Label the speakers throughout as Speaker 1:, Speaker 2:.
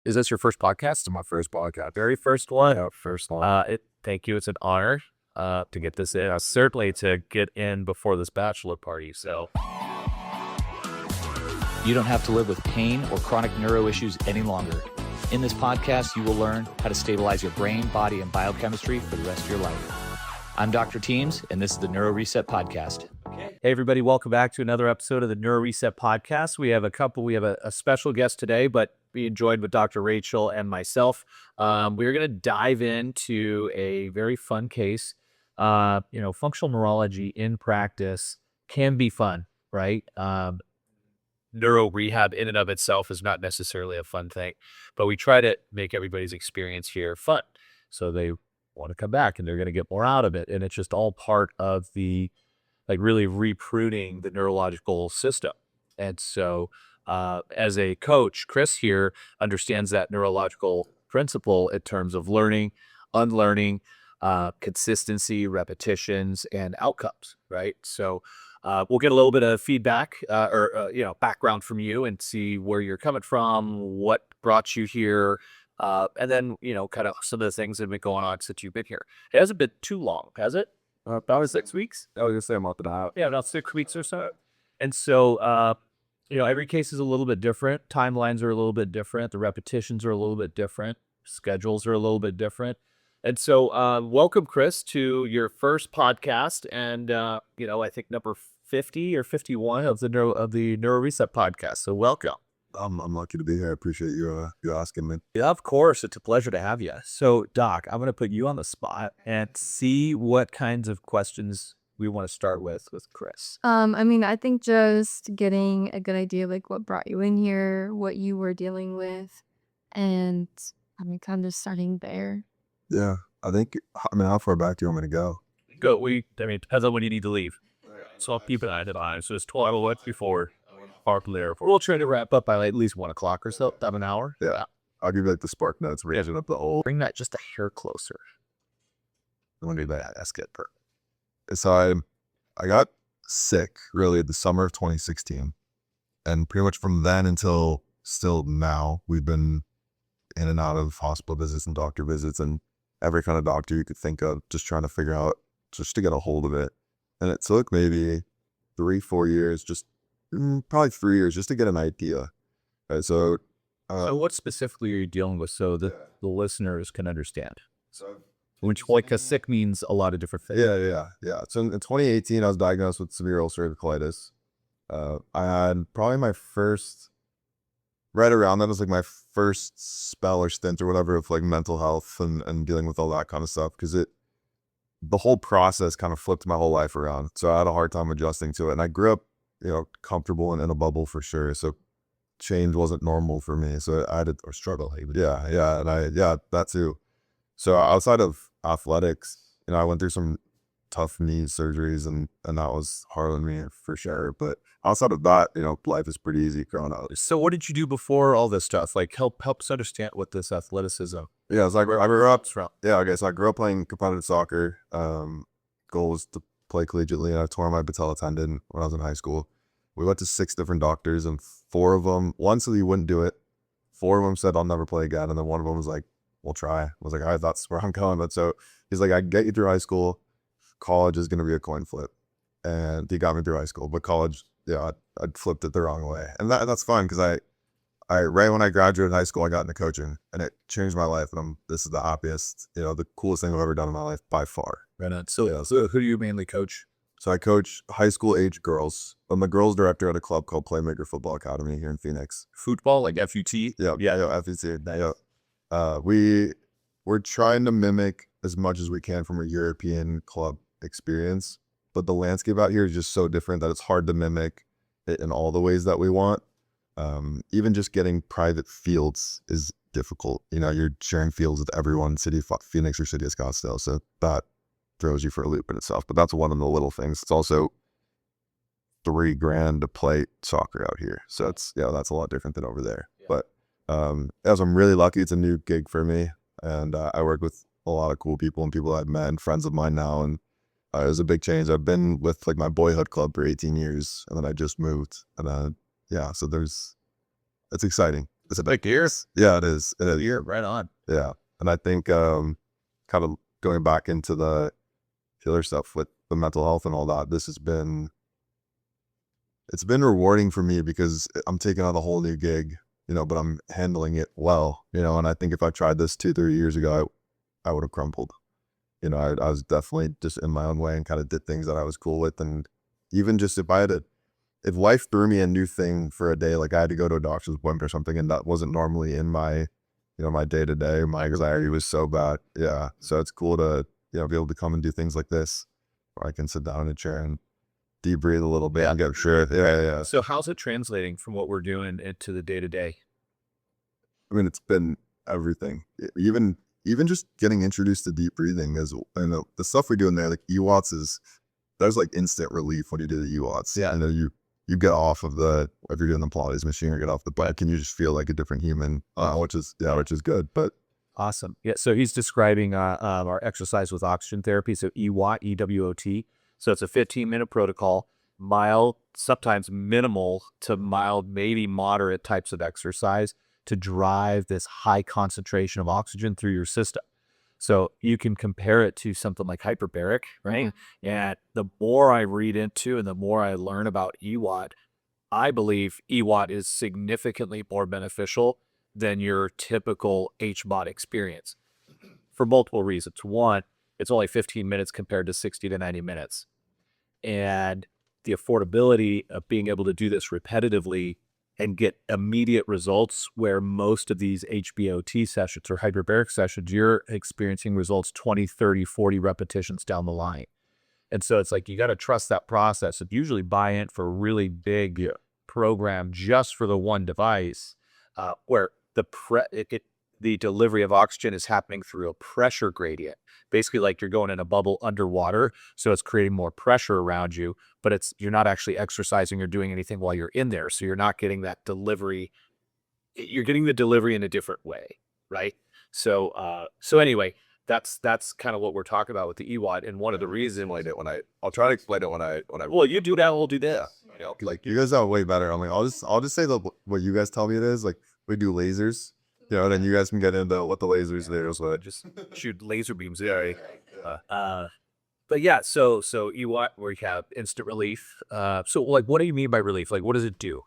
Speaker 1: Is this your first podcast?
Speaker 2: It's my first podcast.
Speaker 1: Very first one.
Speaker 2: Yeah, first one.
Speaker 1: Thank you. It's an honor to get this in. Certainly to get in before this bachelor party. So
Speaker 3: you don't have to live with pain or chronic neuro issues any longer. In this podcast, you will learn how to stabilize your brain, body, and biochemistry for the rest of your life. I'm Dr. Teams, and this is the Neuro Reset Podcast.
Speaker 1: Hey, everybody. Welcome back to another episode of the Neuro Reset Podcast. We have a special guest today, but being joined with Dr. Rachel and myself. We're going to dive into a very fun case. Functional neurology in practice can be fun, right? Neuro rehab in and of itself is not necessarily a fun thing, but we try to make everybody's experience here fun. So they want to come back and they're going to get more out of it. And it's just all part of the, really repruning the neurological system. And so as a coach, Chris here understands that neurological principle in terms of learning, unlearning, consistency, repetitions, and outcomes, right? So we'll get a little bit of feedback or background from you and see where you're coming from, what brought you here, and then, kind of some of the things that have been going on since you've been here. It hasn't been too long, has it? About 6 weeks?
Speaker 2: I was going to say a month and a half.
Speaker 1: Yeah, about 6 weeks or so. And so, every case is a little bit different. Timelines are a little bit different. The repetitions are a little bit different. Schedules are a little bit different. And so welcome, Chris, to your first podcast. And, I think number 50 or 51 of the Neuro Reset Podcast. So welcome.
Speaker 2: I'm lucky to be here. I appreciate you asking me.
Speaker 1: Yeah, of course. It's a pleasure to have you. So, Doc, I'm going to put you on the spot and see what kinds of questions we want to start with Chris.
Speaker 4: I think just getting a good idea, what brought you in here, what you were dealing with, and kind of starting there.
Speaker 2: Yeah, how far back do you want me to go?
Speaker 1: Depends on when you need to leave. So I'll keep an eye on it. So it's 12 minutes before park there. We'll try to wrap up by at least 1 o'clock or so. Have an hour.
Speaker 2: Yeah. I'll give you the spark notes, raising up the old.
Speaker 1: Bring that just a hair closer.
Speaker 2: I want to do that. That's good. Perfect. So I got sick really the summer of 2016. And pretty much from then until still now, we've been in and out of hospital visits and doctor visits and every kind of doctor you could think of, just trying to figure out, just to get a hold of it. And it took maybe 3-4 years, probably 3 years, just to get an idea. Right, so
Speaker 1: what specifically are you dealing with so that the listeners can understand?
Speaker 2: So
Speaker 1: which a sick means a lot of different things.
Speaker 2: Yeah. So in 2018, I was diagnosed with severe ulcerative colitis. I had probably my first, right around that was my first spell or stint or whatever of mental health and dealing with all that kind of stuff, because the whole process kind of flipped my whole life around. So I had a hard time adjusting to it. And I grew up, comfortable and in a bubble for sure. So change wasn't normal for me. So I had to, or struggle. Yeah. That too. So outside of athletics, I went through some tough knee surgeries and that was hard on me for sure. But outside of that, life is pretty easy growing up.
Speaker 1: So what did you do before all this stuff? Help us understand what this athleticism.
Speaker 2: Yeah, so I grew up. Yeah, okay. So I grew up playing competitive soccer. Goal was to play collegiately, and I tore my patella tendon when I was in high school. We went to 6 different doctors, and 4 of them, one said he wouldn't do it. 4 of them said I'll never play again, and then one of them was like, "We'll try." I was like, "All right, that's where I'm going." But so he's like, "I can get you through high school. College is going to be a coin flip," and he got me through high school. But college, I flipped it the wrong way, and that's fine because I right when I graduated high school, I got into coaching, and it changed my life. And this is the happiest, the coolest thing I've ever done in my life by far.
Speaker 1: Right on. So who do you mainly coach?
Speaker 2: So I coach high school age girls. I'm the girls director at a club called Playmaker Football Academy here in Phoenix.
Speaker 1: Football, like FUT?
Speaker 2: Yeah, FUT. Yeah. We're trying to mimic as much as we can from a European club experience, but the landscape out here is just so different that it's hard to mimic it in all the ways that we want. Even just getting private fields is difficult. You're sharing fields with everyone, City of Phoenix or City of Scottsdale. So that throws you for a loop in itself, but that's one of the little things. It's also $3,000 to play soccer out here. So it's, that's a lot different than over there. Yeah. But as I'm really lucky, it's a new gig for me. And I work with a lot of cool people and people I've met and friends of mine now. And it was a big change. I've been with my boyhood club for 18 years and then I just moved. And so it's exciting. Is it like years? Yeah, it is. It is.
Speaker 1: Year, right on.
Speaker 2: Yeah. And I think kind of going back into the other stuff with the mental health and all that, it's been rewarding for me because I'm taking on a whole new gig, but I'm handling it well, and I think if I tried this 2-3 years ago, I would have crumpled. I was definitely just in my own way and kind of did things that I was cool with. And even just if life threw me a new thing for a day, like I had to go to a doctor's appointment or something, and that wasn't normally in my, my day to day, my anxiety was so bad. Yeah. So it's cool to, be able to come and do things like this where I can sit down in a chair and deep breathe a little bit and get sure. Yeah.
Speaker 1: So how's it translating from what we're doing into the day to day?
Speaker 2: I mean, it's been everything. Even just getting introduced to deep breathing and the stuff we do in there, like EWATs there's like instant relief when you do the EWATs.
Speaker 1: Yeah.
Speaker 2: And then you get off of if you're doing the Pilates machine or get off the bike and you just feel like a different human, which is good. But
Speaker 1: awesome. Yeah. So he's describing our exercise with oxygen therapy. So EWOT, EWOT. So it's a 15-minute protocol, mild, sometimes minimal to mild, maybe moderate types of exercise to drive this high concentration of oxygen through your system. So you can compare it to something like hyperbaric, right? And the more I read into and the more I learn about EWOT, I believe EWOT is significantly more beneficial than your typical HBOT experience for multiple reasons. One, it's only 15 minutes compared to 60 to 90 minutes. And the affordability of being able to do this repetitively and get immediate results, where most of these HBOT sessions or hyperbaric sessions, you're experiencing results 20, 30, 40 repetitions down the line. And so it's like, you got to trust that process and usually buy in for a really big program just for the one device, where the delivery of oxygen is happening through a pressure gradient, basically like you're going in a bubble underwater. So it's creating more pressure around you, but you're not actually exercising or doing anything while you're in there. So you're not getting that delivery. You're getting the delivery in a different way, right? So anyway, that's kind of what we're talking about with the EWOT. And one of the reasons
Speaker 2: I'll try to explain it when I
Speaker 1: well, you do that, we'll do this.
Speaker 2: like you guys are way better. I'm like, I'll just say what you guys tell me it is. Like we do lasers. Then you guys can get into what the lasers there is. What
Speaker 1: just shoot laser beams there. But yeah, so EWOT, where you have instant relief. So like, what do you mean by relief? Like, what does it do?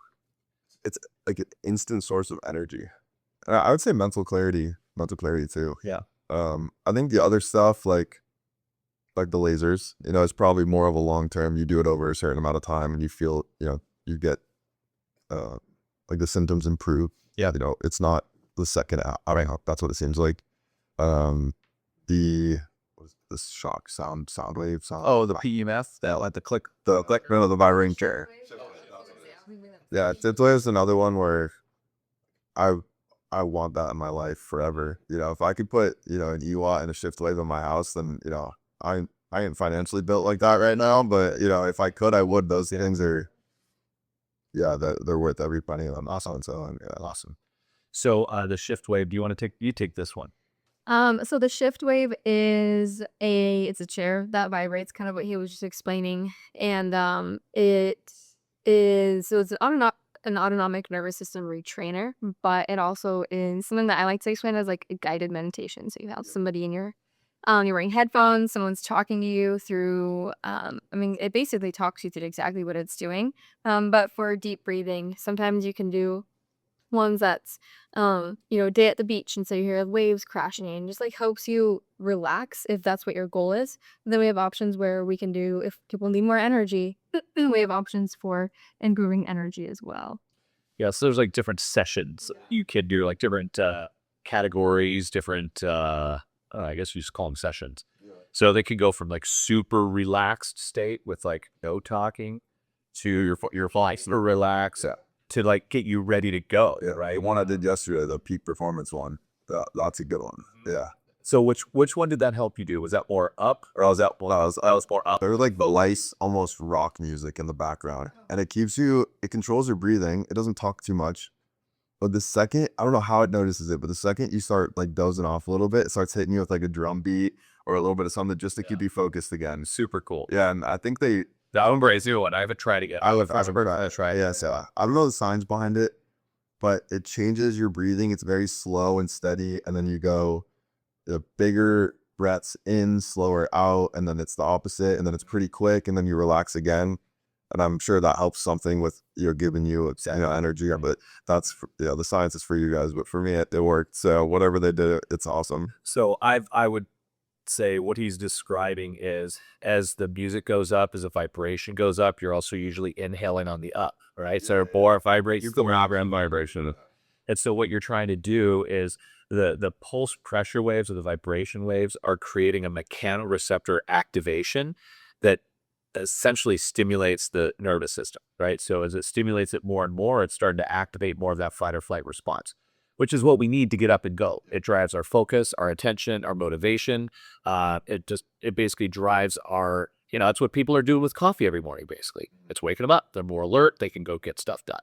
Speaker 2: It's like an instant source of energy. I would say mental clarity too.
Speaker 1: Yeah.
Speaker 2: I think the other stuff like the lasers, it's probably more of a long term. You do it over a certain amount of time and you feel, you get like the symptoms improve.
Speaker 1: Yeah.
Speaker 2: It's not the second out. I mean, that's what it seems like. What is this shock sound wave sound?
Speaker 1: Oh, the PEMF, that like the click.
Speaker 2: The vibrating chair. Yeah, it's another one where I want that in my life forever. If I could put an EWOT and a shift wave in my house, then I ain't financially built like that right now. But if I could, I would. Those things are, they're worth every penny of them.
Speaker 1: Awesome.
Speaker 2: So
Speaker 1: Awesome. So the shift wave, do you want to take this one?
Speaker 4: So the shift wave is it's a chair that vibrates, kind of what he was just explaining. And it's an autonomic nervous system retrainer, but it also is something that I like to explain as like a guided meditation. So you have somebody in you're wearing headphones, someone's talking to you through, it basically talks you through exactly what it's doing. But for deep breathing, sometimes you can do ones that's, day at the beach, and so you hear waves crashing and just like helps you relax if that's what your goal is. And then we have options where we can do, if people need more energy, we have options for improving energy as well.
Speaker 1: Yeah, so there's like different sessions you can do, like different categories, different, I guess you just call them sessions. Yeah. So they can go from like super relaxed state with like no talking to you're flying super relaxed. Yeah. To like get you ready to go.
Speaker 2: Yeah, right. The one I did yesterday, the peak performance one, that's a good one. Yeah.
Speaker 1: So which one did that help you do? Was that more up, or was that I was more up?
Speaker 2: There was like lice, almost rock music in the background, and it controls your breathing. It doesn't talk too much, but the second, I don't know how it notices it, but the second you start like dozing off a little bit, it starts hitting you with like a drum beat or a little bit of something just to keep you focused again.
Speaker 1: Super cool.
Speaker 2: Yeah, and I think
Speaker 1: I'm brand new one. I haven't tried it yet.
Speaker 2: I've heard of it. Try it. Yeah, so I don't know the science behind it, but it changes your breathing. It's very slow and steady. And then you go the bigger breaths in, slower out, and then it's the opposite. And then it's pretty quick, and then you relax again. And I'm sure that helps something with, giving you, energy. But that's, the science is for you guys. But for me, it worked. So whatever they did, it's awesome.
Speaker 1: So I would say what he's describing is, as the music goes up, as the vibration goes up, you're also usually inhaling on the up, right? So more vibrate, you're going up and vibration. And so what you're trying to do is the pulse pressure waves or the vibration waves are creating a mechanoreceptor activation that essentially stimulates the nervous system, right? So as it stimulates it more and more, it's starting to activate more of that fight or flight response, which is what we need to get up and go. It drives our focus, our attention, our motivation. It basically drives our, that's what people are doing with coffee every morning, basically. It's waking them up. They're more alert. They can go get stuff done.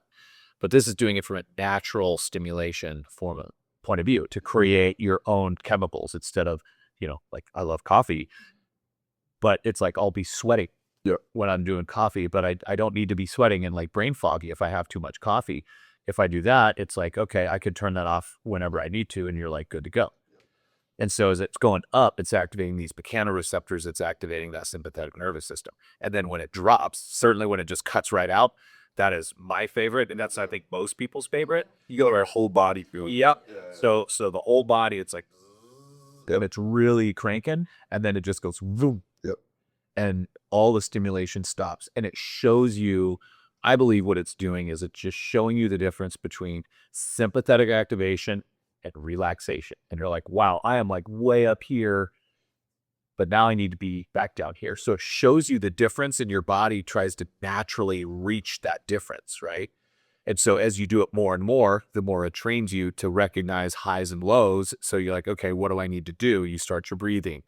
Speaker 1: But this is doing it from a natural stimulation point of view to create your own chemicals instead of, like I love coffee, but it's like I'll be sweating when I'm doing coffee, but I don't need to be sweating and like brain foggy if I have too much coffee. If I do that, it's like, okay, I could turn that off whenever I need to, and you're like good to go. And so as it's going up, it's activating these mechanoreceptors, it's activating that sympathetic nervous system. And then when it drops, certainly when it just cuts right out, that is my favorite, and that's, I think, most people's favorite.
Speaker 2: You go to our whole body feeling.
Speaker 1: Yep. So the whole body, it's like, and it's really cranking, and then it just goes boom.
Speaker 2: Yep.
Speaker 1: And all the stimulation stops, and it shows you, I believe what it's doing is it's just showing you the difference between sympathetic activation and relaxation. And you're like, wow, I am like way up here, but now I need to be back down here. So it shows you the difference, and your body tries to naturally reach that difference, right? And so as you do it more and more, the more it trains you to recognize highs and lows. So you're like, okay, what do I need to do? You start your breathing,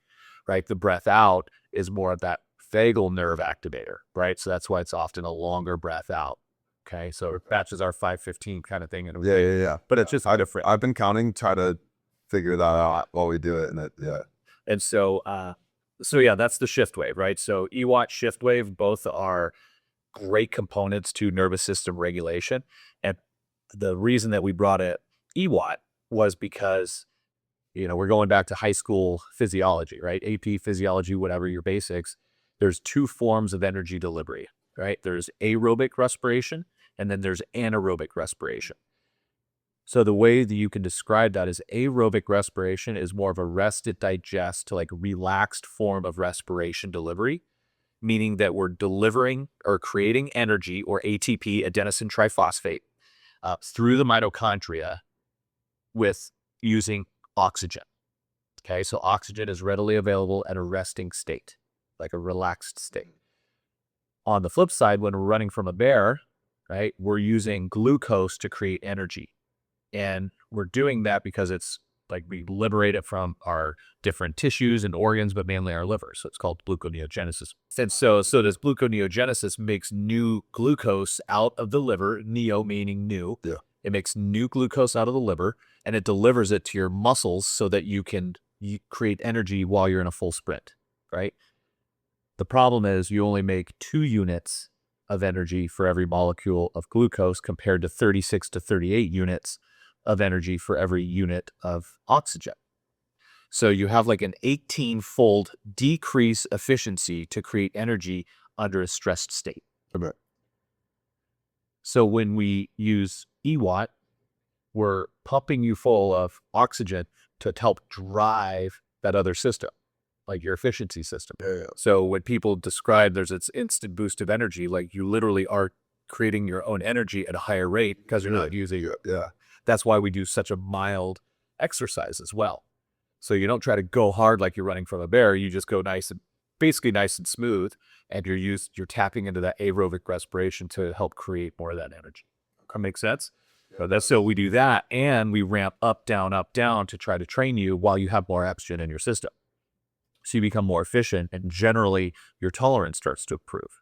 Speaker 1: right? The breath out is more of that vagal nerve activator, right? So that's why it's often a longer breath out. Okay. So it matches our 5-15 kind of thing. And
Speaker 2: Yeah.
Speaker 1: But it's just different.
Speaker 2: I've been counting, try to figure that out while we do it.
Speaker 1: And so, yeah, that's the shift wave, right? So EWAT, shift wave, both are great components to nervous system regulation. And the reason that we brought it EWAT was because, we're going back to high school physiology, right? AP physiology, whatever your basics. There's two forms of energy delivery, right? There's aerobic respiration, and then there's anaerobic respiration. So the way that you can describe that is aerobic respiration is more of a rest it digest to like relaxed form of respiration delivery, meaning that we're delivering or creating energy, or ATP, adenosine triphosphate, through the mitochondria with using oxygen. Okay, so oxygen is readily available at a resting state, like a relaxed state. On the flip side, when we're running from a bear, right, we're using glucose to create energy. And we're doing that because it's like we liberate it from our different tissues and organs, but mainly our liver. So it's called gluconeogenesis. And so this gluconeogenesis makes new glucose out of the liver, neo meaning new.
Speaker 2: Yeah.
Speaker 1: It makes new glucose out of the liver, and it delivers it to your muscles so that you can create energy while you're in a full sprint, right? The problem is you only make 2 units of energy for every molecule of glucose compared to 36 to 38 units of energy for every unit of oxygen. So you have like an 18-fold decrease efficiency to create energy under a stressed state.
Speaker 2: Okay.
Speaker 1: So when we use EWAT, we're pumping you full of oxygen to help drive that other system, like your efficiency system.
Speaker 2: Yeah.
Speaker 1: So when people describe there's this instant boost of energy, like you literally are creating your own energy at a higher rate because you're not using it.
Speaker 2: Yeah.
Speaker 1: That's why we do such a mild exercise as well. So you don't try to go hard like you're running from a bear. You just go basically nice and smooth, and you're tapping into that aerobic respiration to help create more of that energy. That makes sense? Yeah. So we do that, and we ramp up, down to try to train you while you have more oxygen in your system. So you become more efficient, and generally your tolerance starts to improve,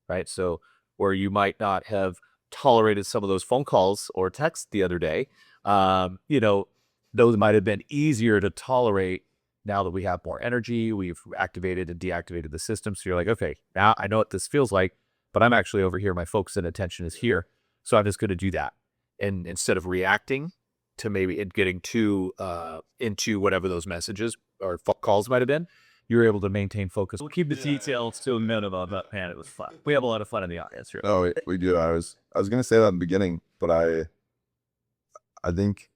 Speaker 1: right? So where you might not have tolerated some of those phone calls or texts the other day, those might have been easier to tolerate now that we have more energy, we've activated and deactivated the system. So you're like, okay, now I know what this feels like, but I'm actually over here. My focus and attention is here. So I'm just going to do that. and instead of reacting to maybe it getting too into whatever those messages or calls might have been, you're able to maintain focus. We'll keep the details to a minimum, but man, it was fun. We have a lot of fun in the audience here.
Speaker 2: No, we do. I was gonna say that in the beginning, but I think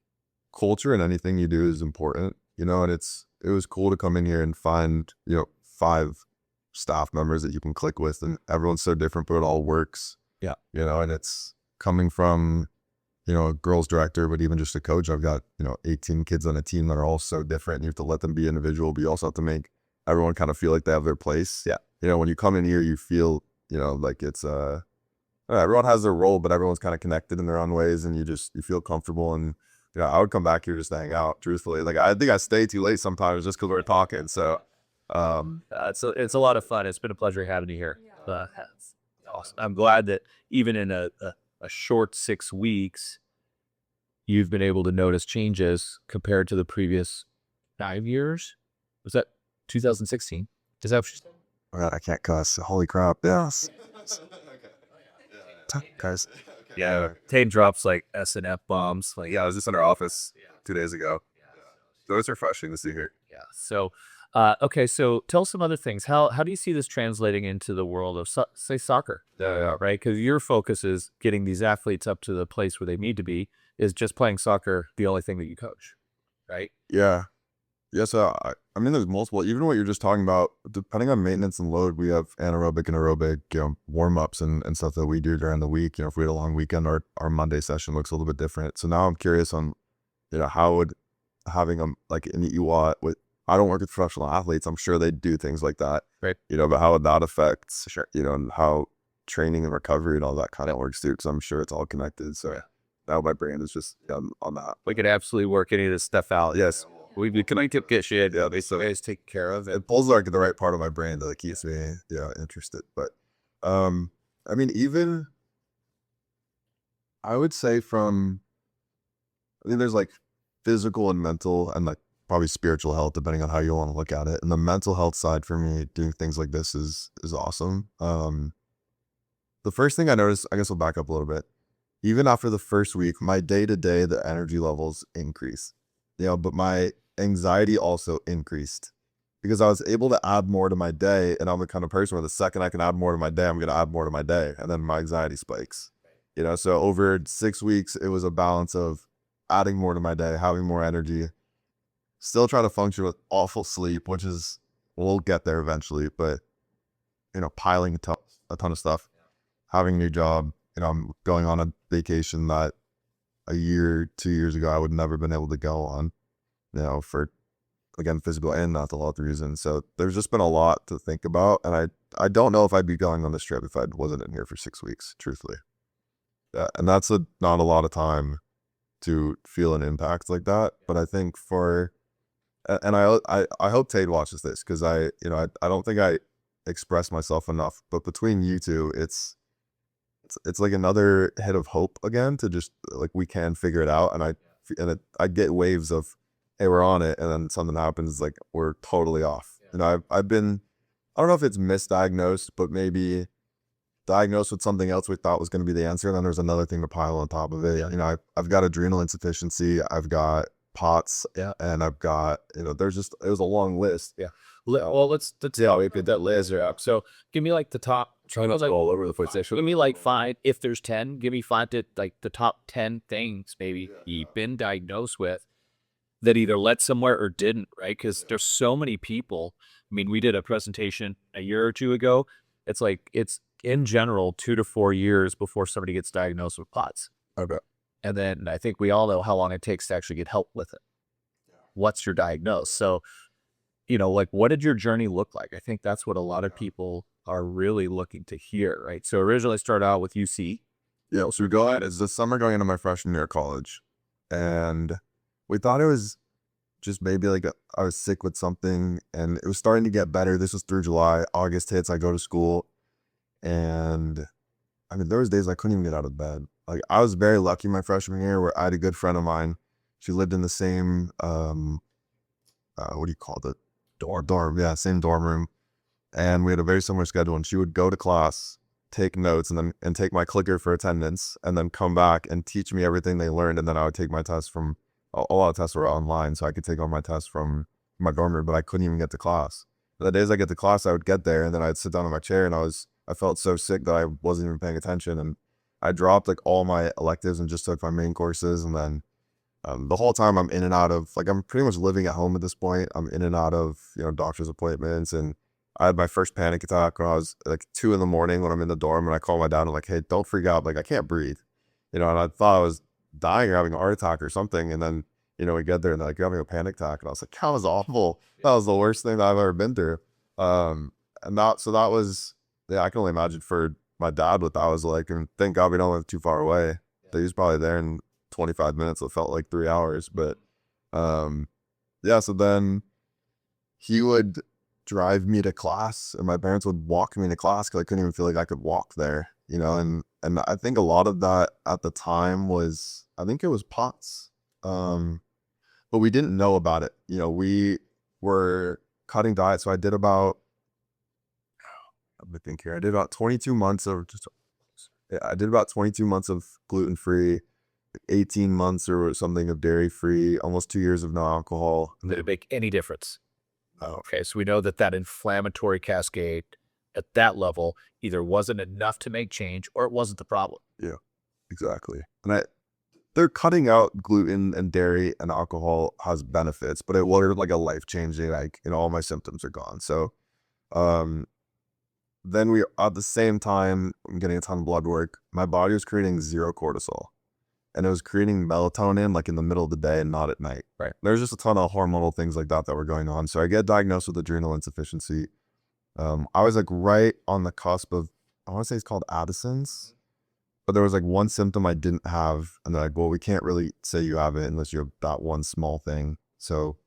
Speaker 2: culture in anything you do is important, you know, and it was cool to come in here and find, you know, 5 staff members that you can click with, and everyone's so different, but it all works.
Speaker 1: Yeah.
Speaker 2: You know, and it's coming from, you know, a girls director, but even just a coach. I've got, you know, 18 kids on a team that are all so different, and you have to let them be individual, but you also have to make everyone kind of feel like they have their place.
Speaker 1: Yeah.
Speaker 2: You know, when you come in here, you feel, you know, like it's everyone has their role, but everyone's kind of connected in their own ways, and you feel comfortable. And you know, I would come back here just to hang out, truthfully. Like, I think I stay too late sometimes just because we're talking. So
Speaker 1: it's a lot of fun. It's been a pleasure having you here. It's awesome. I'm glad that even in a short 6 weeks, you've been able to notice changes compared to the previous 5 years. Was that 2016? Is that what you said?
Speaker 2: God, I can't cuss. Holy crap. Yes. Guys.
Speaker 5: Yeah, Tate drops like S and F bombs. Like, yeah, I was just in our office 2 days ago. So it's refreshing to see here.
Speaker 1: Yeah. So, okay. So tell us some other things. How do you see this translating into the world of say soccer?
Speaker 5: Yeah.
Speaker 1: Right. Because your focus is getting these athletes up to the place where they need to be. Is just playing soccer the only thing that you coach? Right.
Speaker 2: Yeah. Yeah, so I mean, there's multiple, even what you're just talking about, depending on maintenance and load, we have anaerobic and aerobic, you know, warm-ups and stuff that we do during the week. You know, if we had a long weekend, our Monday session looks a little bit different. So now I'm curious on, you know, how would having them like an EWAT with, I don't work with professional athletes. I'm sure they do things like that.
Speaker 1: Right.
Speaker 2: You know, but how would that affect, you know, and how training and recovery and all that kind of works too, because I'm sure it's all connected. So now my brain is just on that.
Speaker 1: We could absolutely work any of this stuff out.
Speaker 2: Yes.
Speaker 5: We can get shit.
Speaker 2: Yeah,
Speaker 5: So guys take care of it.
Speaker 2: It pulls like the right part of my brain that keeps me interested. But I mean, even I would say I think there's like physical and mental and like probably spiritual health, depending on how you want to look at it. And the mental health side for me, doing things like this is awesome. The first thing I noticed, I guess we'll back up a little bit. Even after the first week, my day-to-day, the energy levels increase. You know, but my anxiety also increased because I was able to add more to my day, and I'm the kind of person where the second I can add more to my day, I'm going to add more to my day, and then my anxiety spikes. You know, so over 6 weeks, it was a balance of adding more to my day, having more energy, still trying to function with awful sleep, which is, we'll get there eventually, but, you know, piling a ton of stuff, having a new job. You know, I'm going on a vacation that a year, 2 years ago, I would never been able to go on, you know, for, again, physical and mental health reasons. So there's just been a lot to think about. And I don't know if I'd be going on this trip if I wasn't in here for 6 weeks, truthfully. Yeah, and that's not a lot of time to feel an impact like that. But I think and I hope Tate watches this, because I don't think I express myself enough. But between you two, it's like another hit of hope again, to just like, we can figure it out. And I get waves of, hey, we're on it, and then something happens, like we're totally off. You know, I've been, I don't know if it's misdiagnosed, but maybe diagnosed with something else we thought was going to be the answer, and then there's another thing to pile on top of it. You know, I've got adrenal insufficiency, I've got POTS, and I've got, you know, it was a long list.
Speaker 1: Yeah. Well, let's we get that laser up. So give me like the top.
Speaker 5: Try not to go all over the place.
Speaker 1: Give me like 5. If there's 10, give me 5 to like the top 10 things maybe you've been diagnosed with that either led somewhere or didn't, right? Because there's so many people. I mean, we did a presentation a year or 2 ago. It's like, it's in general 2 to 4 years before somebody gets diagnosed with POTS.
Speaker 2: Okay.
Speaker 1: And then I think we all know how long it takes to actually get help with it. What's your diagnosis? So, you know, like, what did your journey look like? I think that's what a lot of people are really looking to hear, right? So originally started out with UC.
Speaker 2: Yeah, so it's the summer going into my freshman year of college, and we thought it was just maybe like I was sick with something, and it was starting to get better. This was through July. August hits, I go to school, and I mean, there was days I couldn't even get out of bed. Like, I was very lucky my freshman year where I had a good friend of mine. She lived in the same, what do you call it? Dorm. Yeah, same dorm room. And we had a very similar schedule, and she would go to class, take notes and take my clicker for attendance, and then come back and teach me everything they learned. And then I would take my tests from, a lot of tests were online, so I could take all my tests from my dorm room, but I couldn't even get to class. The days I get to class, I would get there and then I'd sit down in my chair, and I felt so sick that I wasn't even paying attention. And I dropped like all my electives and just took my main courses. And then the whole time I'm in and out of, like, I'm pretty much living at home at this point. I'm in and out of, doctor's appointments. And I had my first panic attack when I was like 2 a.m. when I'm in the dorm, and I call my dad and I'm like, hey, don't freak out. Like, I can't breathe, and I thought I was dying or having a heart attack or something. And then, we get there and they're like, you're having a panic attack. And I was like, that was awful. That was the worst thing that I've ever been through. So that was, I can only imagine for my dad what that was like. And thank God we don't live too far away. He was probably there in 25 minutes. It felt like 3 hours. But so then he would drive me to class, and my parents would walk me to class because I couldn't even feel like I could walk there, and I think a lot of that at the time was, I think it was POTS. But we didn't know about it. We were cutting diet. So I did about, let me think here. I did about 22 months of gluten-free, 18 months or something of dairy-free, almost 2 years of no alcohol.
Speaker 1: Did it make any difference?
Speaker 2: No.
Speaker 1: Okay, so we know that inflammatory cascade at that level either wasn't enough to make change or it wasn't the problem.
Speaker 2: Yeah, exactly. And they're cutting out gluten and dairy and alcohol has benefits, but it wasn't like a life-changing, like, all my symptoms are gone. So then we, at the same time, I'm getting a ton of blood work. My body was creating 0 cortisol, and it was creating melatonin like in the middle of the day and not at night.
Speaker 1: Right.
Speaker 2: There's just a ton of hormonal things like that were going on. So I get diagnosed with adrenal insufficiency. I was like right on the cusp of, I want to say it's called Addison's, but there was like one symptom I didn't have, and they're like, well, we can't really say you have it unless you have that one small thing. So,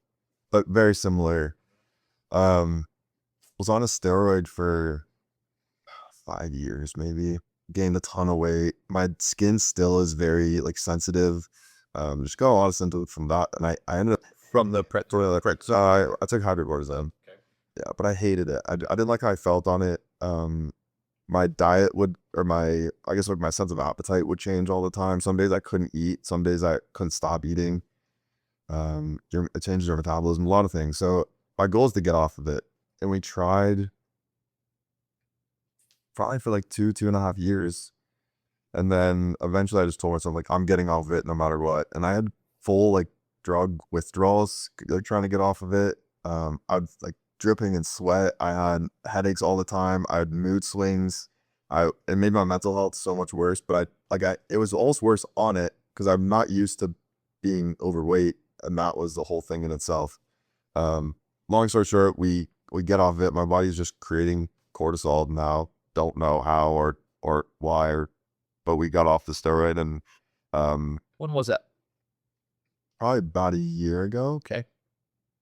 Speaker 2: but very similar. Was on a steroid for 5 years, maybe. Gained a ton of weight. My skin still is very like sensitive. Just got a lot of symptoms from that, and I ended up
Speaker 1: From the
Speaker 2: so I took hydrocortisone.
Speaker 1: Okay.
Speaker 2: Yeah, but I hated it. I didn't like how I felt on it. My diet would, or my sense of appetite would change all the time. Some days I couldn't eat. Some days I couldn't stop eating. It changes your metabolism, a lot of things. So my goal is to get off of it, and we tried probably for like 2.5 years. And then eventually I just told myself, like, I'm getting off of it no matter what. And I had full like drug withdrawals, like trying to get off of it. I was like dripping in sweat. I had headaches all the time. I had mood swings. It made my mental health so much worse, but it was almost worse on it because I'm not used to being overweight. And that was the whole thing in itself. Long story short, we get off of it. My body's just creating cortisol now. Don't know how or why, but we got off the steroid. And
Speaker 1: When was that?
Speaker 2: probably about a year ago.
Speaker 1: Okay.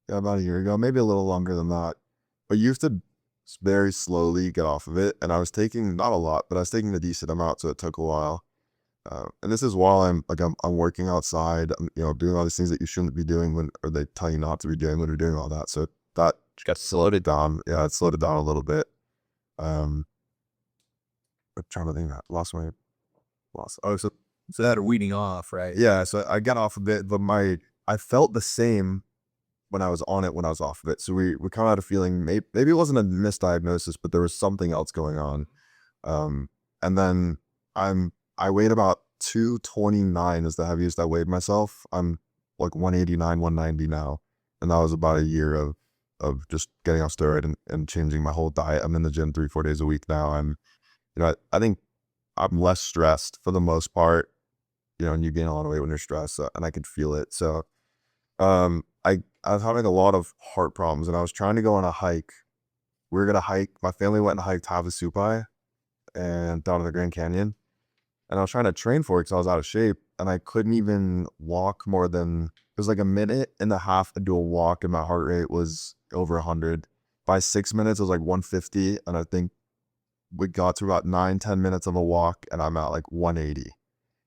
Speaker 2: Yeah, about a year ago, maybe a little longer than that. But you have to very slowly get off of it. And I was taking, not a lot, but I was taking a decent amount, so it took a while. And this is while I'm working outside, doing all these things that you shouldn't be doing or they tell you not to be doing when you're doing all that. So that
Speaker 1: Just got
Speaker 2: slowed it down. Yeah, it slowed it down a little bit. I'm trying to think that
Speaker 1: so that weaning off, right?
Speaker 2: yeah, so I got off of it, but I felt the same when I was on it when I was off of it. So we kind of had a feeling maybe it wasn't a misdiagnosis, but there was something else going on. And then I weighed about 229 is the heaviest I weighed myself. I'm like 189, 190 now. And that was about a year of just getting off steroid and changing my whole diet. I'm in the gym 3-4 days a week now. I think I'm less stressed for the most part, and you gain a lot of weight when you're stressed, and I could feel it. So I was having a lot of heart problems, and I was trying to go on a hike. We were going to hike. My family went and hiked Havasupai and down to the Grand Canyon. And I was trying to train for it because I was out of shape, and I couldn't even walk more than, it was like 1.5 minutes into a walk, and my heart rate was over 100. By 6 minutes, it was like 150, and I think we got to about 9-10 minutes of a walk, and I'm at like 180.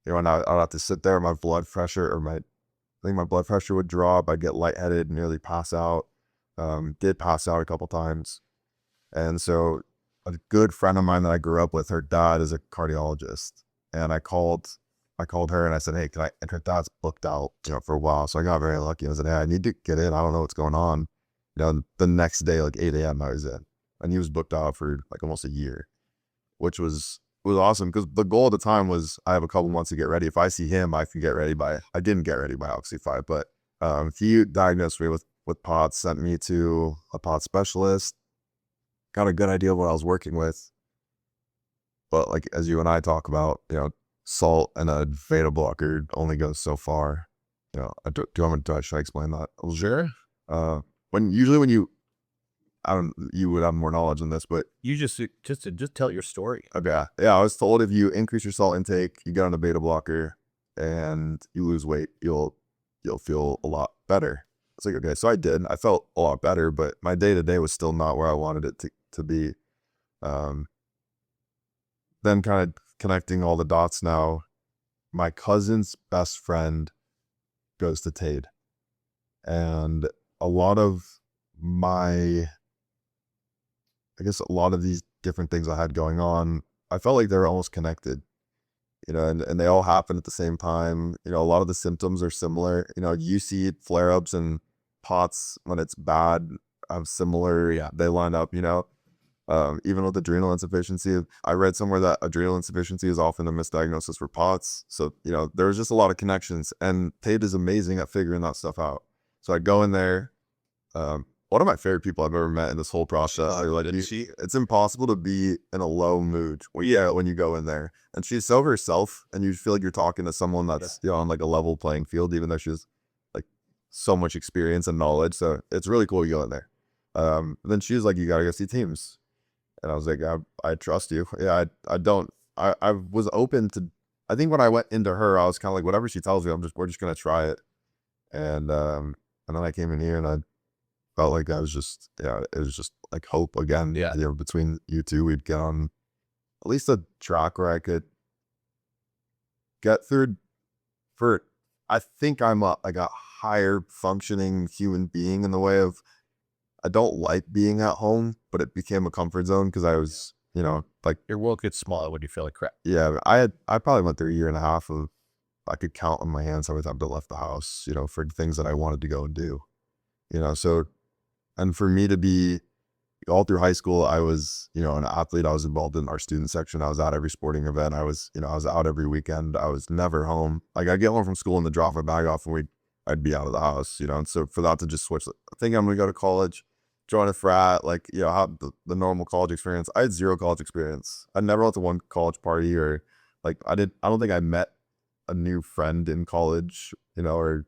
Speaker 2: And I'd have to sit there, my blood pressure, I think my blood pressure would drop. I'd get lightheaded, nearly pass out. Did pass out a couple times. And so a good friend of mine that I grew up with, her dad is a cardiologist, and I called her and I said, hey, and her dad's booked out, for a while. So I got very lucky. I said, hey, I need to get in. I don't know what's going on. The next day, like 8 a.m. I was in, and he was booked out for like almost a year, which was awesome. Cause the goal at the time was I have a couple months to get ready. If I see him, I can get ready I didn't get ready by obviously 5, but he diagnosed me with POTS, sent me to a POTS specialist, got a good idea of what I was working with. But like, as you and I talk about, salt and a beta blocker only goes so far. Should I explain that?
Speaker 1: Sure.
Speaker 2: When you, you would have more knowledge on this, but
Speaker 1: You just tell your story.
Speaker 2: okay. Yeah, I was told if you increase your salt intake, you get on a beta blocker and you lose weight, you'll feel a lot better. It's like, okay, so I did. I felt a lot better, but my day-to-day was still not where I wanted it to be. Then kind of connecting all the dots now, my cousin's best friend goes to TADE. And a lot of these different things I had going on, I felt like they were almost connected, and they all happen at the same time. A lot of the symptoms are similar. You see flare-ups and POTS when it's bad have similar, they line up, even with adrenal insufficiency. I read somewhere that adrenal insufficiency is often a misdiagnosis for POTS. So, there's just a lot of connections, and TADE is amazing at figuring that stuff out. So I'd go in there. One of my favorite people I've ever met in this whole process. It's impossible to be in a low mood when you go in there. And she's so herself, and you feel like you're talking to someone that's on like a level playing field, even though she's like so much experience and knowledge. So it's really cool you go in there. Then she was like, you gotta go see teams. And I was like, I trust you. Yeah, I was open to, I think when I went into her, I was kind of like, whatever she tells me, we're just going to try it. And then I came in here and I felt like it was just like hope again.
Speaker 1: Yeah.
Speaker 2: Between you two, we'd get on at least a track where I could get through I think I'm like a higher functioning human being in the way of, I don't like being at home, but it became a comfort zone because I was, like,
Speaker 1: Your world gets smaller when you feel like crap.
Speaker 2: yeah, I probably went through a year and a half of, I could count on my hands how many times I left the house, for things that I wanted to go and do, so, and for me to be all through high school, I was, an athlete. I was involved in our student section. I was at every sporting event. I was out every weekend. I was never home. Like, I'd get home from school and then drop my bag off and I'd be out of the house, and so for that to just switch, I think I'm going to go to college, join a frat, like, have the normal college experience. I had zero college experience. I never went to one college party, or like, I don't think I met a new friend in college, or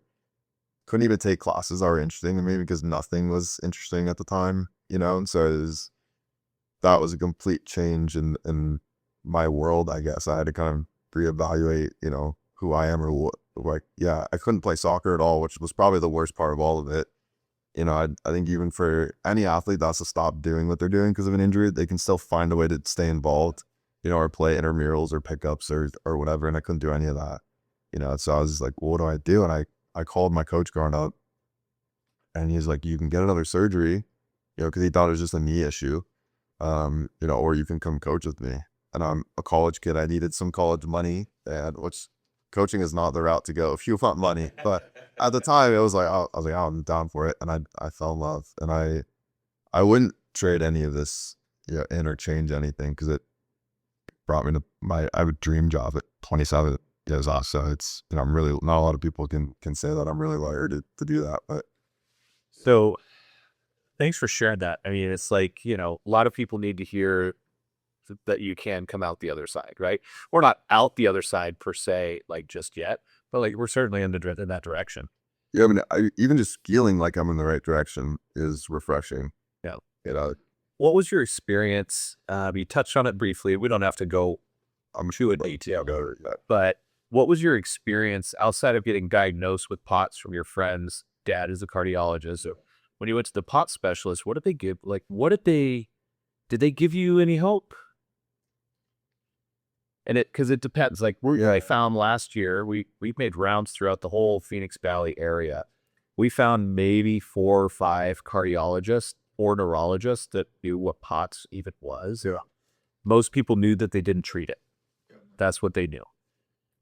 Speaker 2: couldn't even take classes that were interesting to me because nothing was interesting at the time, and so that was a complete change in my world, I guess. I had to kind of reevaluate, who I am, or what, like, I couldn't play soccer at all, which was probably the worst part of all of it. I think even for any athlete that's to stop doing what they're doing because of an injury, they can still find a way to stay involved, or play intramurals or pickups or whatever. And I couldn't do any of that, so I was just like, well, what do I do? And I called my coach growing up, and he's like, you can get another surgery, because he thought it was just a knee issue, or you can come coach with me. And I'm a college kid. I needed some college money, and which coaching is not the route to go if you want money. But at the time, it was like, I'm down for it. And I fell in love, and I wouldn't trade any of this, in or change anything, because it brought me to I have a dream job at 27 years old. So it's, I'm really, not a lot of people can say that I'm really wired to do that. But
Speaker 1: So thanks for sharing that. I mean, it's like, a lot of people need to hear that you can come out the other side, right? We're not out the other side per se, like just yet, but like we're certainly in that direction.
Speaker 2: yeah, I mean, even just feeling like I'm in the right direction is refreshing.
Speaker 1: Yeah.
Speaker 2: What
Speaker 1: was your experience? You touched on it briefly. We don't have to go to a detail, but what was your experience outside of getting diagnosed with POTS from your friend's dad is a cardiologist? So when you went to the POTS specialist, what did they give? Like, did they give you any hope? And because it depends. Like I found last year, we made rounds throughout the whole Phoenix Valley area. We found maybe 4 or 5 cardiologists or neurologists that knew what POTS even was. Most people knew that they didn't treat it. That's what they knew.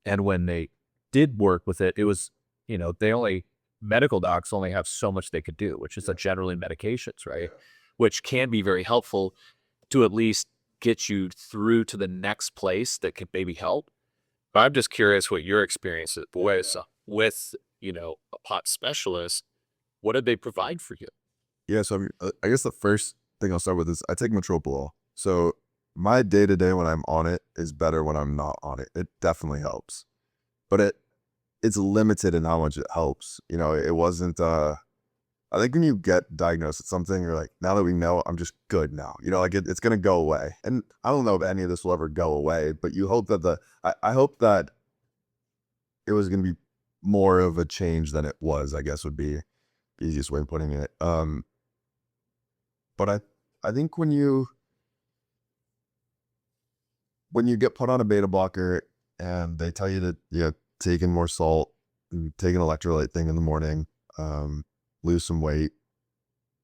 Speaker 1: And when they did work with it, it was, medical docs only have so much they could do, which is generally medications, right? Which can be very helpful to at least get you through to the next place that could maybe help. But I'm just curious what your experience was with, a POTS specialist. What did they provide for you?
Speaker 2: Yeah, so I guess the first thing I'll start with is I take metoprolol. So my day-to-day when I'm on it is better when I'm not on it. It definitely helps. But it's limited in how much it helps. It wasn't, I think when you get diagnosed with something, you're like, now that we know, I'm just good now. It's going to go away. And I don't know if any of this will ever go away, but you hope that I hope that it was going to be more of a change than it was, I guess would be the easiest way of putting it. But I think when you get put on a beta blocker and they tell you to take in more salt, take an electrolyte thing in the morning, lose some weight,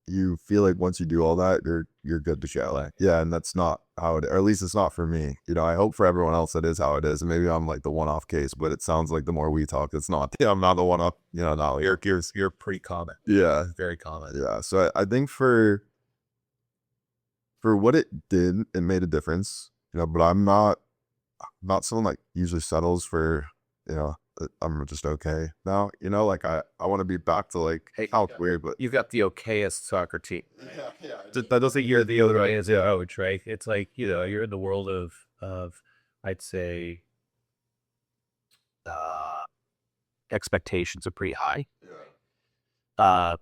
Speaker 2: you feel like once you do all that, you're good to go. Yeah, and that's not how it, or at least it's not for me. I hope for everyone else that is how it is. And maybe I'm like the one-off case, but it sounds like the more we talk, it's not. Yeah, I'm not the one-off. No,
Speaker 1: You're pretty common.
Speaker 2: Yeah,
Speaker 1: Very common.
Speaker 2: yeah. So I think for what it did, it made a difference. But I'm not someone like usually settles for, I'm just okay now. I want to be back to like,
Speaker 1: Hey,
Speaker 2: how weird, but
Speaker 1: You've got the okayest soccer team.
Speaker 2: yeah.
Speaker 1: That doesn't you're the other way as a coach, right? It's like, you're in the world of I'd say expectations are pretty high. I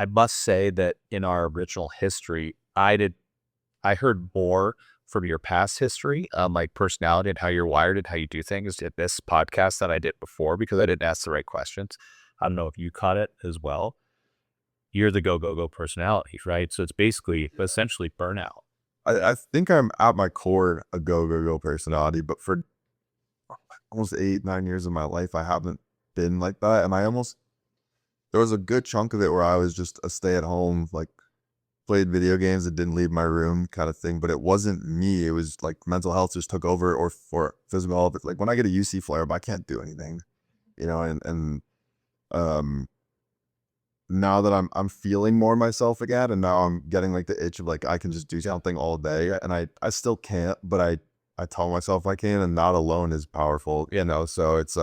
Speaker 1: must say that in our original history, I heard more from your past history, like personality and how you're wired and how you do things in this podcast than I did before, because I didn't ask the right questions. I don't know if you caught it as well. You're the go personality, right? So it's essentially burnout.
Speaker 2: I think I'm at my core a go personality, but for almost 8-9 years of my life, I haven't been like that. And there was a good chunk of it where I was just a stay at home, like played video games and didn't leave my room kind of thing. But it wasn't me. It was like mental health just took over, or for physical health. Like when I get a UC flare up, I can't do anything, and now that I'm feeling more myself again, and now I'm getting like the itch of like I can just do something all day, and I still can't, but I tell myself I can, and not alone is powerful, so it's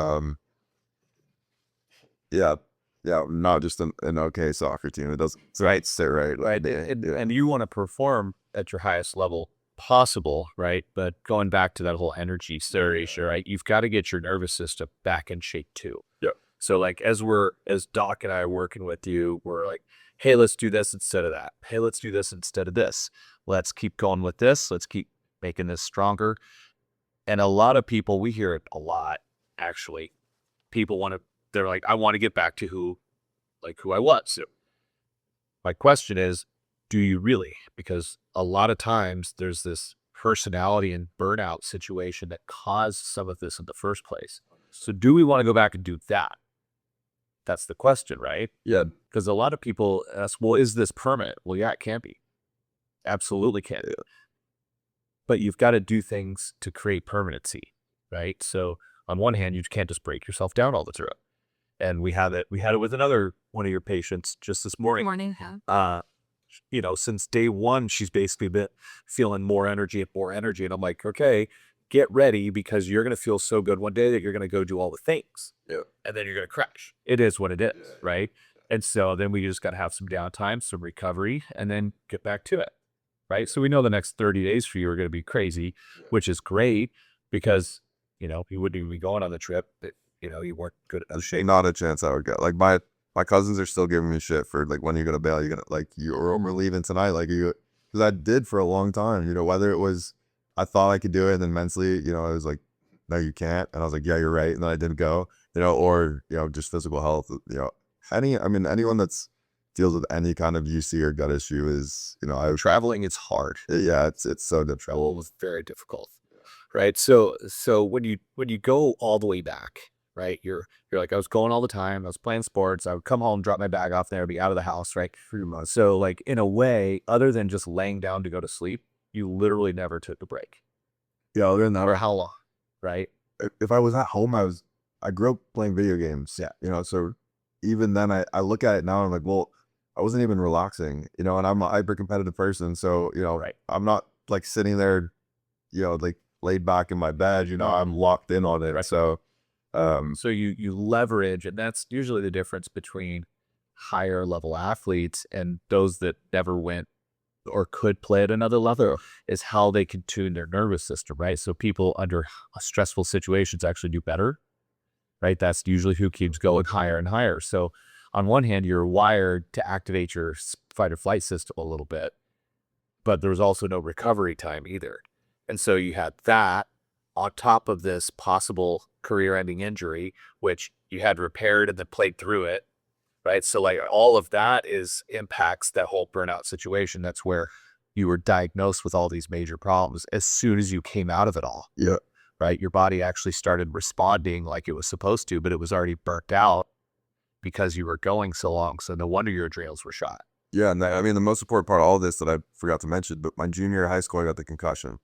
Speaker 2: not just an okay soccer team. It doesn't sit right.
Speaker 1: Right. And you want to perform at your highest level possible, right? But going back to that whole energy story, right? You've got to get your nervous system back in shape too.
Speaker 2: Yeah.
Speaker 1: So like as Doc and I are working with you, we're like, hey, let's do this instead of that. Hey, let's do this instead of this. Let's keep going with this. Let's keep making this stronger. And a lot of people, we hear it a lot, actually. They're like, I want to get back to who I was. So my question is, do you really? Because a lot of times there's this personality and burnout situation that caused some of this in the first place. So do we want to go back and do that? That's the question, right?
Speaker 2: Yeah.
Speaker 1: Because a lot of people ask, well, is this permanent? Well, yeah, it can be. Absolutely can be. But you've got to do things to create permanency, right? So on one hand, you can't just break yourself down all the time. And we had it with another one of your patients just this morning. Since day one, she's basically been feeling more energy. And I'm like, okay, get ready, because you're going to feel so good one day that you're going to go do all the things.
Speaker 2: Yeah.
Speaker 1: And then you're going to crash. It is what it is, right? And so then we just got to have some downtime, some recovery, and then get back to it, right? So we know the next 30 days for you are going to be crazy, which is great, because, you wouldn't even be going on the trip. You weren't good at shape.
Speaker 2: Not a chance I would go. Like my cousins are still giving me shit for like, when you're gonna bail, we're leaving tonight, because I did for a long time. Whether it was I thought I could do it, and then mentally, I was like, no, you can't, and I was like, yeah, you're right, and then I didn't go. Or just physical health. Anyone that's deals with any kind of UC or gut issue is,
Speaker 1: Traveling, it's hard.
Speaker 2: Yeah, it's so difficult.
Speaker 1: Travel was very difficult, right? So when you go all the way back, right? You're like, I was going all the time. I was playing sports. I would come home, drop my bag off there, be out of the house, right?
Speaker 2: Pretty much.
Speaker 1: So like in a way, other than just laying down to go to sleep, you literally never took a break.
Speaker 2: Yeah, other than that,
Speaker 1: Or how long, right?
Speaker 2: if I was at home, I grew up playing video games.
Speaker 1: Yeah.
Speaker 2: You know, so even then I look at it now and I'm like, well, I wasn't even relaxing, you know, and I'm a hyper competitive person. So, you know,
Speaker 1: Right.
Speaker 2: I'm not like sitting there, you know, like laid back in my bed, you know, I'm locked in on it.
Speaker 1: Right.
Speaker 2: So,
Speaker 1: So you leverage, and that's usually the difference between higher level athletes and those that never went or could play at another level, is how they can tune their nervous system, right? So people under stressful situations actually do better, right? That's usually who keeps going higher and higher. So on one hand, you're wired to activate your fight or flight system a little bit, but there was also no recovery time either. And so you had that on top of this possible career-ending injury, which you had repaired and then played through it, right? So like all of that impacts that whole burnout situation. That's where you were diagnosed with all these major problems as soon as you came out of it all.
Speaker 2: yeah.
Speaker 1: Right? Your body actually started responding like it was supposed to, but it was already burnt out because you were going so long. So no wonder your adrenals were shot.
Speaker 2: Yeah. And I mean, the most important part of all this that I forgot to mention, but my junior year of high school, I got the concussion.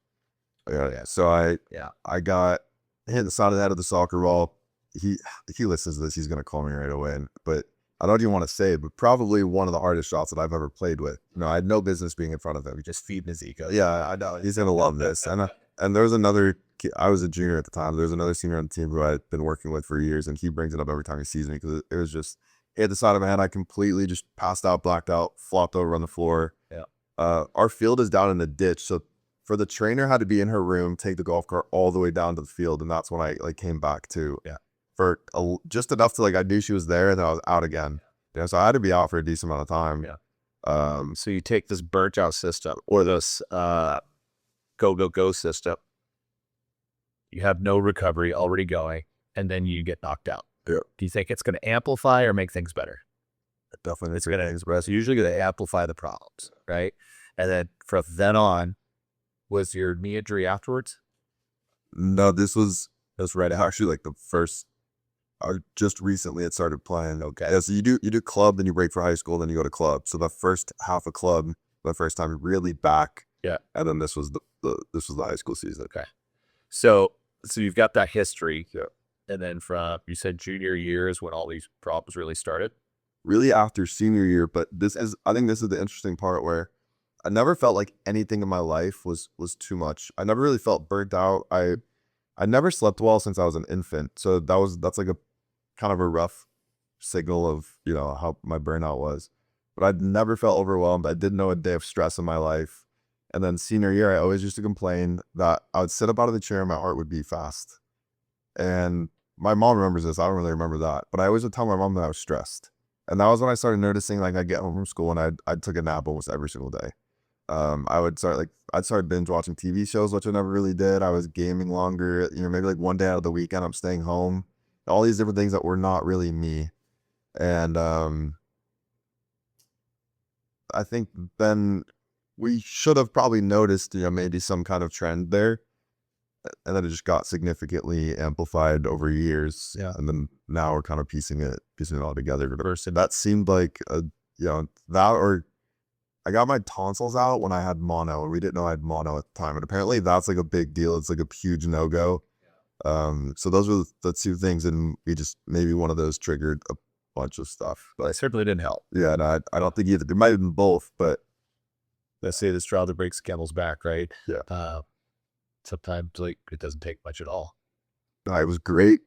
Speaker 2: Yeah. So I got hit the side of the head of the soccer ball. He listens to this, he's going to call me right away. But I don't even want to say it, but probably one of the hardest shots that I've ever played with. You know, I had no business being in front of him.
Speaker 1: Just feeding his ego.
Speaker 2: Yeah, I know. He's going to love this. And there was another kid, I was a junior at the time. There's another senior on the team who I'd been working with for years, and he brings it up every time he sees me because it was just hit the side of my head. I completely just passed out, blacked out, flopped over on the floor.
Speaker 1: Yeah.
Speaker 2: Our field is down in the ditch. So for the trainer had to be in her room, take the golf cart all the way down to the field. And that's when I like came back to, for just enough to like, I knew she was there and then I was out again. Yeah. So I had to be out for a decent amount of time.
Speaker 1: Yeah. So you take this burnt out system or this go system, you have no recovery already going, and then you get knocked out.
Speaker 2: Yeah.
Speaker 1: Do you think it's going to amplify or make things better?
Speaker 2: Definitely.
Speaker 1: It's going to express, usually going to amplify the problems, right? And then from then on, was your knee injury afterwards?
Speaker 2: No, this was right actually like the first, just recently it started playing.
Speaker 1: Okay.
Speaker 2: Yeah, so you do club, then you break for high school, then you go to club. So the first half of club, the first time really back.
Speaker 1: Yeah.
Speaker 2: And then this was the high school season.
Speaker 1: Okay. So you've got that history.
Speaker 2: Yeah.
Speaker 1: And then from, you said junior year is when all these problems really started?
Speaker 2: Really after senior year, but I think this is the interesting part where I never felt like anything in my life was too much. I never really felt burnt out. I never slept well since I was an infant. So that's like a kind of a rough signal of, you know, how my burnout was. But I'd never felt overwhelmed. I didn't know a day of stress in my life. And then senior year, I always used to complain that I would sit up out of the chair and my heart would beat fast. And my mom remembers this. I don't really remember that. But I always would tell my mom that I was stressed. And that was when I started noticing, like, I'd get home from school and I'd took a nap almost every single day. I'd start binge watching TV shows, which I never really did. I was gaming longer, you know, maybe like one day out of the weekend, I'm staying home, all these different things that were not really me. And, I think then we should have probably noticed, you know, maybe some kind of trend there. And then it just got significantly amplified over years.
Speaker 1: Yeah.
Speaker 2: And then now we're kind of piecing it all together. That seemed like that, or I got my tonsils out when I had mono, and we didn't know I had mono at the time. And apparently that's like a big deal. It's like a huge no-go. So those were the two things, and maybe one of those triggered a bunch of stuff.
Speaker 1: But it certainly didn't help.
Speaker 2: Yeah, and I don't think either. There might have been both, but
Speaker 1: Let's say the straw that breaks the camel's back, right?
Speaker 2: Yeah.
Speaker 1: Sometimes like it doesn't take much at all.
Speaker 2: it was great.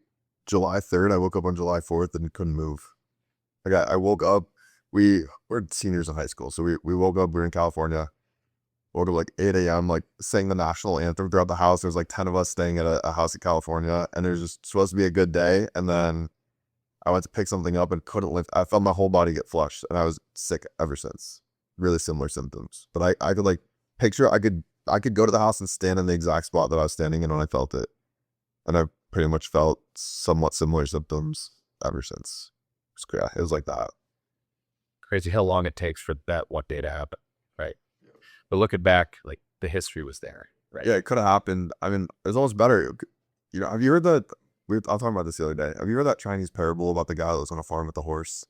Speaker 2: July 3rd, I woke up on July 4th and couldn't move. I woke up. We're seniors in high school, so we woke up. We were in California. Woke up like 8 a.m. like sang the national anthem throughout the house. There's like 10 of us staying at a house in California, and it was just supposed to be a good day. And then I went to pick something up and couldn't lift. I felt my whole body get flushed, and I was sick ever since. Really similar symptoms, but I could like picture. I could go to the house and stand in the exact spot that I was standing in when I felt it, and I pretty much felt somewhat similar symptoms ever since. It was like that.
Speaker 1: Crazy how long it takes for that one day to happen, right? But looking back, like the history was there, right?
Speaker 2: Yeah, it could have happened. I mean, it was almost better. You know, have you heard the I was talking about this the other day. Have you heard that Chinese parable about the guy that lives on a farm with a horse?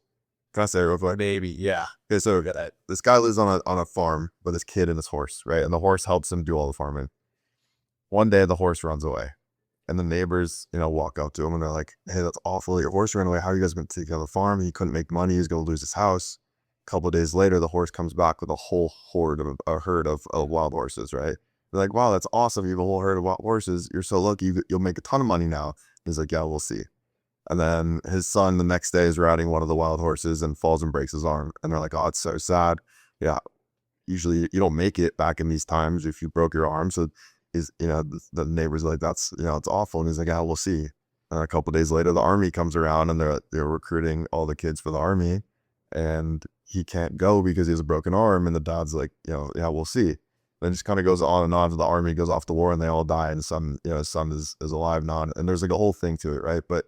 Speaker 2: Can I say it real quick?
Speaker 1: Maybe, yeah.
Speaker 2: Okay, so this guy lives on a farm with his kid and his horse, right? And the horse helps him do all the farming. One day the horse runs away. And the neighbors, walk up to him and they're like, hey, that's awful. Your horse ran away. How are you guys going to take care of the farm? He couldn't make money. He was going to lose his house. A couple of days later, the horse comes back with a whole herd of wild horses, right? They're like, wow, that's awesome. You have a whole herd of wild horses. You're so lucky. You'll make a ton of money now. He's like, yeah, we'll see. And then his son the next day is riding one of the wild horses and falls and breaks his arm. And they're like, oh, it's so sad. Yeah, usually you don't make it back in these times if you broke your arm. So the neighbors are like, that's, it's awful. And he's like, yeah, we'll see. And a couple of days later, the army comes around and they're recruiting all the kids for the army. And he can't go because he has a broken arm. And the dad's like, yeah, we'll see. Then it just kind of goes on and on to the army goes off to war and they all die. And his son is alive now. And there's like a whole thing to it, right? But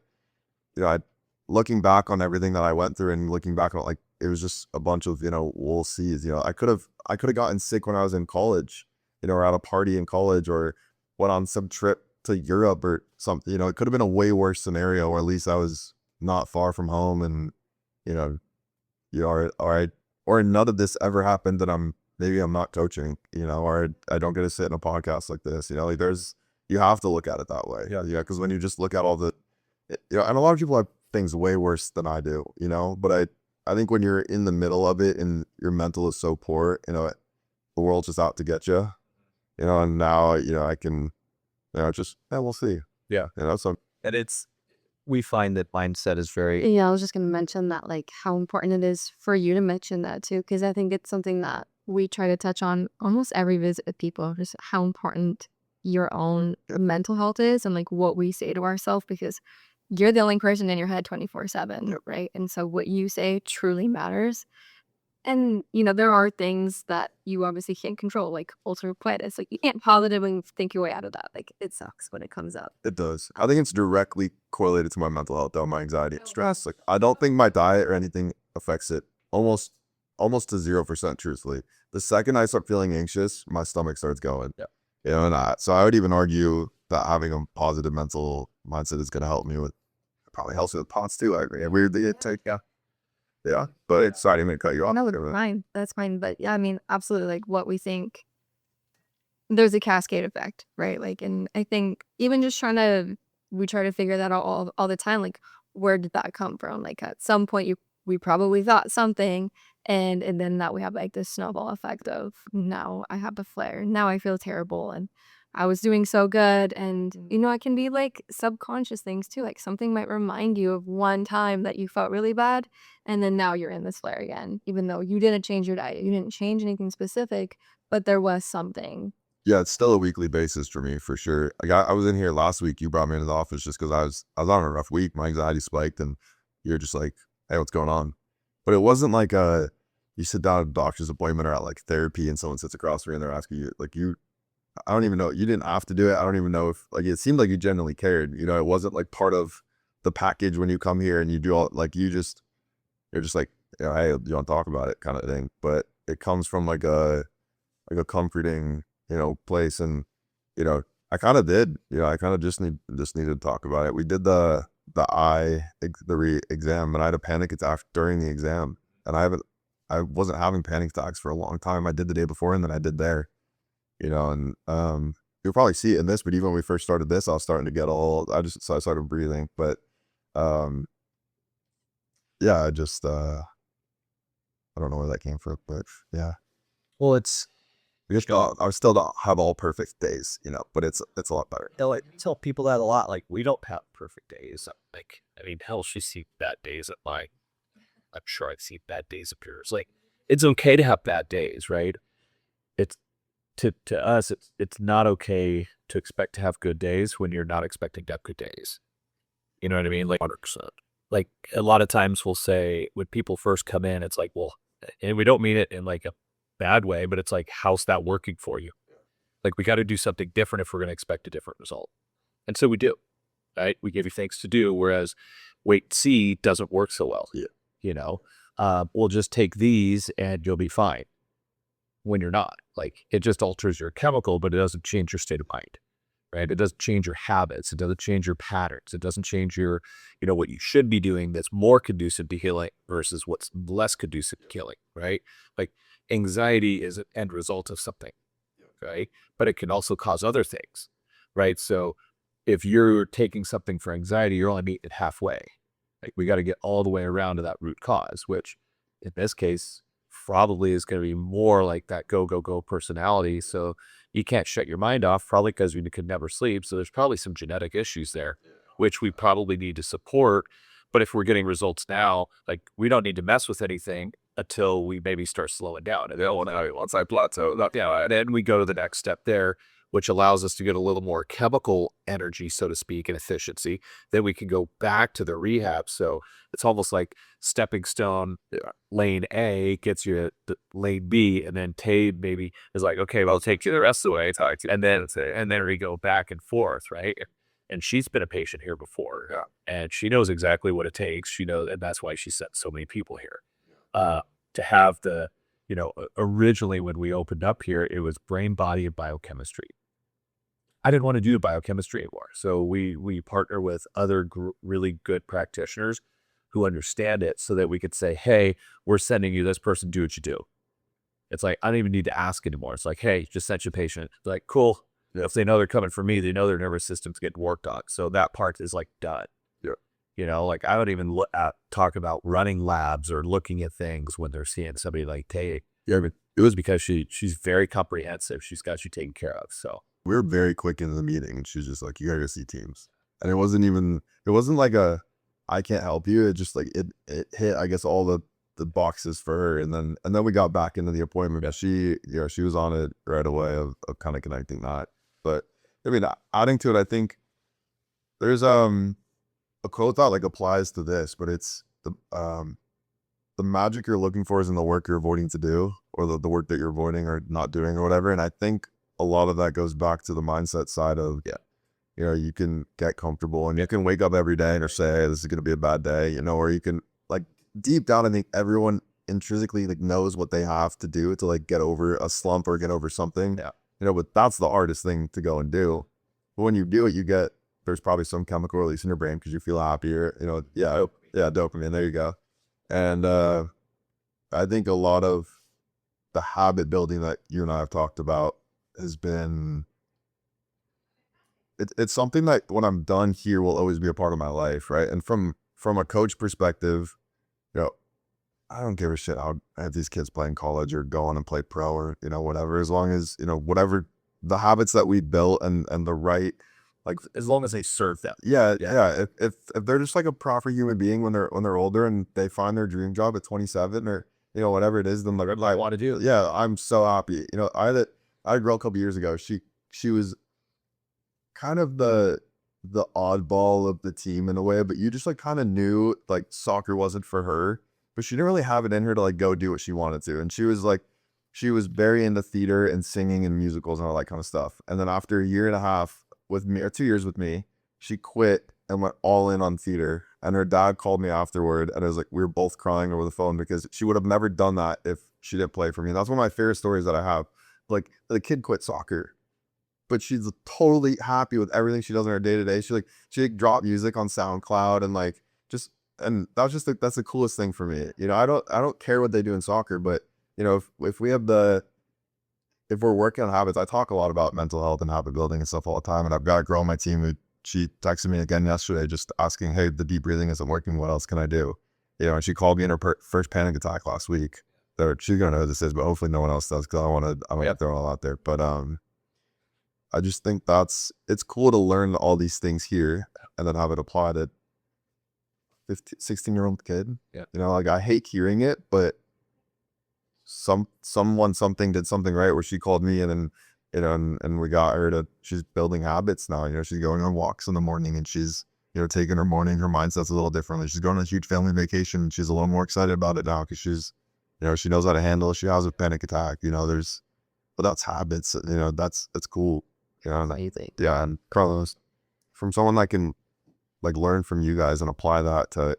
Speaker 2: looking back on everything that I went through and looking back on, like, it was just a bunch of, we'll sees. I could have gotten sick when I was in college, or at a party in college, or went on some trip to Europe or something. It could have been a way worse scenario, or at least I was not far from home, and or none of this ever happened, and maybe I'm not coaching, or I don't get to sit in a podcast like this. You have to look at it that way. Yeah, because when you just look at all the, and a lot of people have things way worse than I do, but I think when you're in the middle of it and your mental is so poor, the world's just out to get you, and now, I can, just, we'll see.
Speaker 1: Yeah.
Speaker 2: So.
Speaker 1: And we find that mindset is very.
Speaker 4: Yeah, I was just going to mention that, like, how important it is for you to mention that too, because I think it's something that we try to touch on almost every visit with people, just how important your own mental health is and like what we say to ourselves, because you're the only person in your head 24/7, right? And so what you say truly matters. And, there are things that you obviously can't control, like ulcerative colitis. Like, you can't positively think your way out of that. Like, it sucks when it comes up.
Speaker 2: It does. I think it's directly correlated to my mental health, though, my anxiety and stress. Like, I don't think my diet or anything affects it almost to 0%, truthfully. The second I start feeling anxious, my stomach starts going.
Speaker 1: Yeah.
Speaker 2: So I would even argue that having a positive mental mindset is going to help me with, probably helps me with POTS too. I agree. Weirdly, yeah. But it's sorry to cut you off.
Speaker 4: No, that's fine. That's fine. But yeah, I mean, absolutely. Like, what we think, there's a cascade effect, right? Like, and I think even just we try to figure that out all the time. Like, where did that come from? Like, at some point we probably thought something, and then that we have like this snowball effect of, now I have a flare, now I feel terrible, and I was doing so good. And it can be like subconscious things too, like something might remind you of one time that you felt really bad, and then now you're in this flare again, even though you didn't change your diet, you didn't change anything specific, but there was something.
Speaker 2: Yeah, it's still a weekly basis for me, for sure. Like, I was in here last week. You brought me into the office just because I was on a rough week. My anxiety spiked, and you're just like, hey, what's going on? But it wasn't like you sit down at a doctor's appointment or at like therapy and someone sits across from you and they're asking you, like, I don't even know. You didn't have to do it. I don't even know if, like, it seemed like you genuinely cared. It wasn't like part of the package when you come here and you do all, like, you're just like, hey, you want to talk about it kind of thing. But it comes from like a comforting, place. And, I kind of did, I kind of just needed to talk about it. We did the exam, and I had a panic attack during the exam, and I wasn't having panic attacks for a long time. I did the day before, and then I did there. And you'll probably see it in this, but even when we first started this, I was starting to get so I started breathing. But yeah, I just I don't know where that came from, but yeah.
Speaker 1: Well,
Speaker 2: I still don't have all perfect days, but it's a lot better.
Speaker 1: I tell people that a lot. Like, we don't have perfect days. Like, I mean, hell, she's seen bad days I'm sure I've seen bad days of yours. Like, it's okay to have bad days, right? It's to us, it's not okay to expect to have good days when you're not expecting to have good days. You know what I mean? Like, 100%. Like, a lot of times we'll say when people first come in, it's like, well, and we don't mean it in like a bad way, but it's like, how's that working for you? Like, we got to do something different if we're going to expect a different result. And so we do, right? We give you things to do, whereas wait and see doesn't work so well.
Speaker 2: Yeah.
Speaker 1: We'll just take these and you'll be fine. When you're not, like, it just alters your chemical, but it doesn't change your state of mind. right? It doesn't change your habits. It doesn't change your patterns. It doesn't change your, what you should be doing that's more conducive to healing versus what's less conducive to healing, right? Like anxiety is an end result of something, right? But it can also cause other things, right? So if you're taking something for anxiety, you're only meeting it halfway. Like we got to get all the way around to that root cause, which in this case probably is going to be more like that go, go, go personality. So you can't shut your mind off, probably because you could never sleep. So there's probably some genetic issues there, which we probably need to support. But if we're getting results now, like we don't need to mess with anything until we maybe start slowing down. And then once I plateau, and then we go to the next step there, which allows us to get a little more chemical energy, so to speak, and efficiency. Then we can go back to the rehab. So it's almost like stepping stone. Lane A gets you to lane B, and then Tade maybe is like, okay, well, I'll take you the rest of the way, and then we go back and forth, right? And she's been a patient here before, and she knows exactly what it takes. She knows, and that's why she sent so many people here. To have the, originally when we opened up here, it was brain, body, and biochemistry. I didn't want to do biochemistry anymore. So we partner with other really good practitioners who understand it so that we could say, hey, we're sending you this person, do what you do. It's like, I don't even need to ask anymore. It's like, hey, just sent you a patient. It's like, cool. If they know they're coming for me, they know their nervous system's getting worked on. So that part is like done. Like I don't even talk about running labs or looking at things when they're seeing somebody like Tay. But it was because she's very comprehensive. She's got you taken care of. So
Speaker 2: we were very quick into the meeting, and she was just like, you gotta go see teams. And it wasn't like I can't help you. It just like it hit, I guess, all the boxes for her. And then we got back into the appointment. But she was on it right away of kind of connecting that. But I mean, adding to it, I think there's a quote that like applies to this, but it's the magic you're looking for is in the work you're avoiding to do, or the work that you're avoiding or not doing or whatever. And I think a lot of that goes back to the mindset side of, you can get comfortable and you can wake up every day and say, hey, this is going to be a bad day, or you can like deep down, I think everyone intrinsically like knows what they have to do to like get over a slump or get over something. But that's the hardest thing to go and do. But when you do it, there's probably some chemical release in your brain because you feel happier, dopamine, there you go. And I think a lot of the habit building that you and I have talked about has been, it's something that when I'm done here will always be a part of my life, right? And from a coach perspective, I don't give a shit how I have these kids playing college or going and play pro or, whatever, as long as, whatever the habits that we built and the right, like
Speaker 1: as long as they serve them.
Speaker 2: If they're just like a proper human being when they're older and they find their dream job at 27 or whatever it is, then like
Speaker 1: I want to do.
Speaker 2: I'm so happy. I had a girl a couple years ago. She was kind of the oddball of the team in a way, but you just like kind of knew like soccer wasn't for her, but she didn't really have it in her to like go do what she wanted to. And she was very into theater and singing and musicals and all that kind of stuff. And then after a year and a half with me, or 2 years with me, she quit and went all in on theater. And her dad called me afterward, and I was like, we were both crying over the phone because she would have never done that if she didn't play for me. And that's one of my favorite stories that I have. Like, the kid quit soccer, but she's totally happy with everything she does in her day to day. She dropped music on SoundCloud and like and that was just that's the coolest thing for me. I don't care what they do in soccer, but if we have if we're working on habits, I talk a lot about mental health and habit building and stuff all the time. And I've got a girl on my team who, she texted me again yesterday just asking, hey, the deep breathing isn't working. What else can I do? And she called me in her first panic attack last week. So she's going to know who this is, but hopefully no one else does because I want to throw it all out there. But I just think it's cool to learn all these things here and then have it applied at 16-year-old kid. Like I hate hearing it, but something did something right where she called me and then and we got her she's building habits now. She's going on walks in the morning and she's taking her mindset's a little differently. She's going on a huge family vacation and she's a little more excited about it now because she's she knows how to handle it. She has a panic attack. But that's habits. That's cool. And Carlos, from someone that can like learn from you guys and apply that to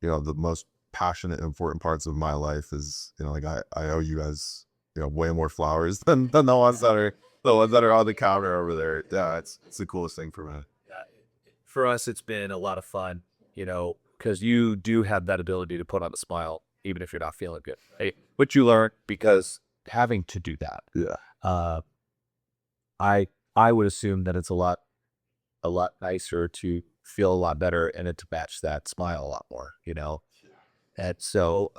Speaker 2: the most passionate and important parts of my life is like I owe you guys way more flowers than the ones that are on the counter over there. Yeah, it's the coolest thing for me.
Speaker 1: For us, it's been a lot of fun, because you do have that ability to put on a smile, even if you're not feeling good. Hey, what you learn, because having to do that, I would assume that it's a lot nicer to feel a lot better and it to match that smile a lot more, And so,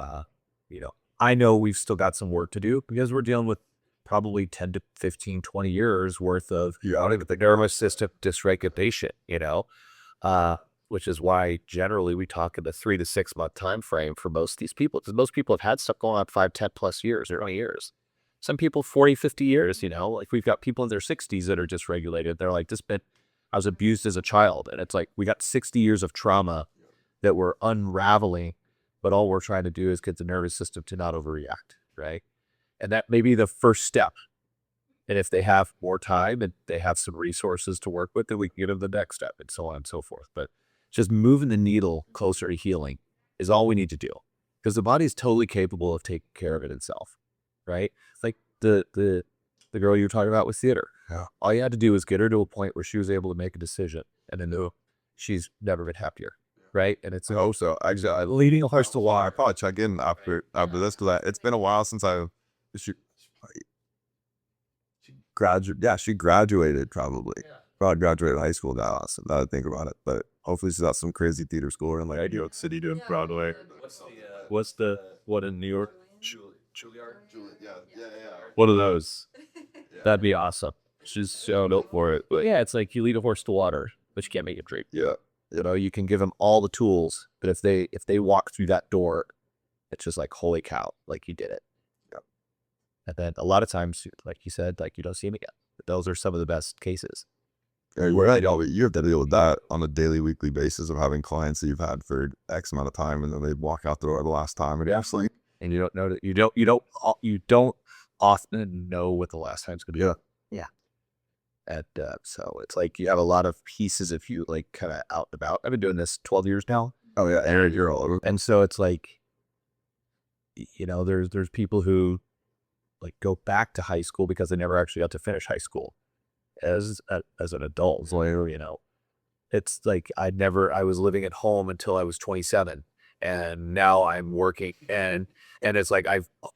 Speaker 1: I know we've still got some work to do because we're dealing with probably 10 to 15, 20 years worth of the nervous system dysregulation, which is why generally we talk in the 3 to 6 month time frame for most of these people, because most people have had stuff going on 5, 10 plus years or 20 years. Some people 40, 50 years, like we've got people in their 60s that are dysregulated. They're like, I was abused as a child. And it's like, we got 60 years of trauma that we're unraveling, but all we're trying to do is get the nervous system to not overreact, right? And that may be the first step. And if they have more time and they have some resources to work with, then we can get them the next step and so on and so forth. But just moving the needle closer to healing is all we need to do, because the body is totally capable of taking care of it itself, right? Like the girl you were talking about with theater.
Speaker 2: Yeah.
Speaker 1: All you had to do was get her to a point where she was able to make a decision, and then she's never been happier, right? And it's
Speaker 2: So actually, leading a horse to water. I probably check in after this, because it's been a while since she graduated probably. Probably graduated high school now. So now that I think about it, but hopefully she's got some crazy theater school in like New York City doing Broadway.
Speaker 5: What's the what in New York?
Speaker 2: Juilliard. Yeah.
Speaker 1: one of those. That'd be awesome. She's so dope for it. But yeah, it's like you lead a horse to water, but you can't make it drink.
Speaker 2: Yeah.
Speaker 1: You can give them all the tools, but if they walk through that door, it's just like, holy cow, like you did it.
Speaker 2: Yeah.
Speaker 1: And then a lot of times, like you said, like you don't see them again. But those are some of the best cases.
Speaker 2: You have to deal with that on a daily, weekly basis of having clients that you've had for X amount of time, and then they walk out the door the last time, and
Speaker 1: And you don't know that you don't often know what the last time's gonna be.
Speaker 2: Yeah.
Speaker 1: And so it's like you have a lot of pieces of you like kind of out and about. I've been doing this 12 years now.
Speaker 2: Oh yeah, and you're all over.
Speaker 1: And so it's like, there's people who like go back to high school because they never actually got to finish high school as an adult. So, it's like I was living at home until I was 27, and now I'm working, and it's like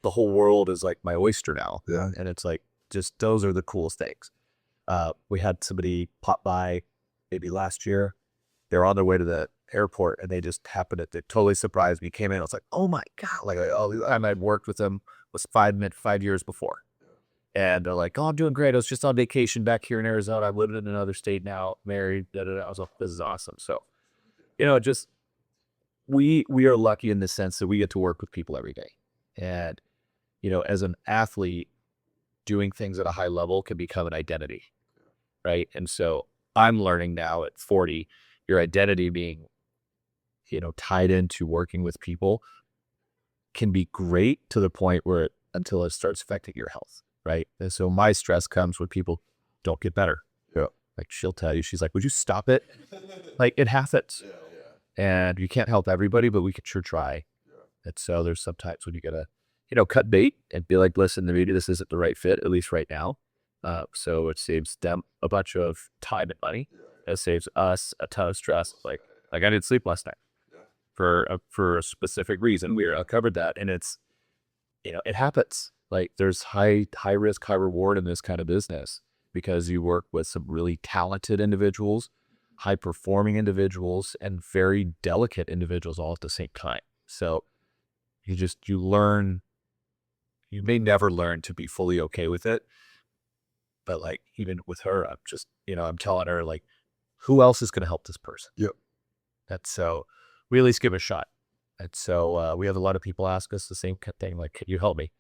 Speaker 1: the whole world is like my oyster now.
Speaker 2: Yeah.
Speaker 1: And it's like, just those are the coolest things. We had somebody pop by maybe last year. They were on their way to the airport, and they just happened to, they totally surprised me. Came in, I was like, oh my God. And I'd worked with them, was 5 years before. And they're like, oh, I'm doing great. I was just on vacation back here in Arizona. I'm living in another state now, married. I was like, this is awesome. So, just, we are lucky in the sense that we get to work with people every day. And, as an athlete, doing things at a high level can become an identity, right? And so I'm learning now at 40, your identity being, tied into working with people can be great to the point where until it starts affecting your health, right? And so my stress comes when people don't get better.
Speaker 2: Yeah.
Speaker 1: Like she'll tell you, she's like, would you stop it? Like it happens.
Speaker 2: Yeah.
Speaker 1: And you can't help everybody, but we can sure try. Yeah. And so there's sometimes when you gotta, cut bait and be like, listen, maybe this isn't the right fit, at least right now. So it saves them a bunch of time and money. It saves us a ton of stress. Like I didn't sleep last night for a specific reason. We covered that, and it's, it happens. Like there's high risk, high reward in this kind of business because you work with some really talented individuals, high performing individuals, and very delicate individuals all at the same time. So you learn. You may never learn to be fully okay with it, but like even with her, I'm just, I'm telling her like, who else is going to help this person?
Speaker 2: Yep.
Speaker 1: And so we at least give it a shot. And so we have a lot of people ask us the same thing, like, can you help me?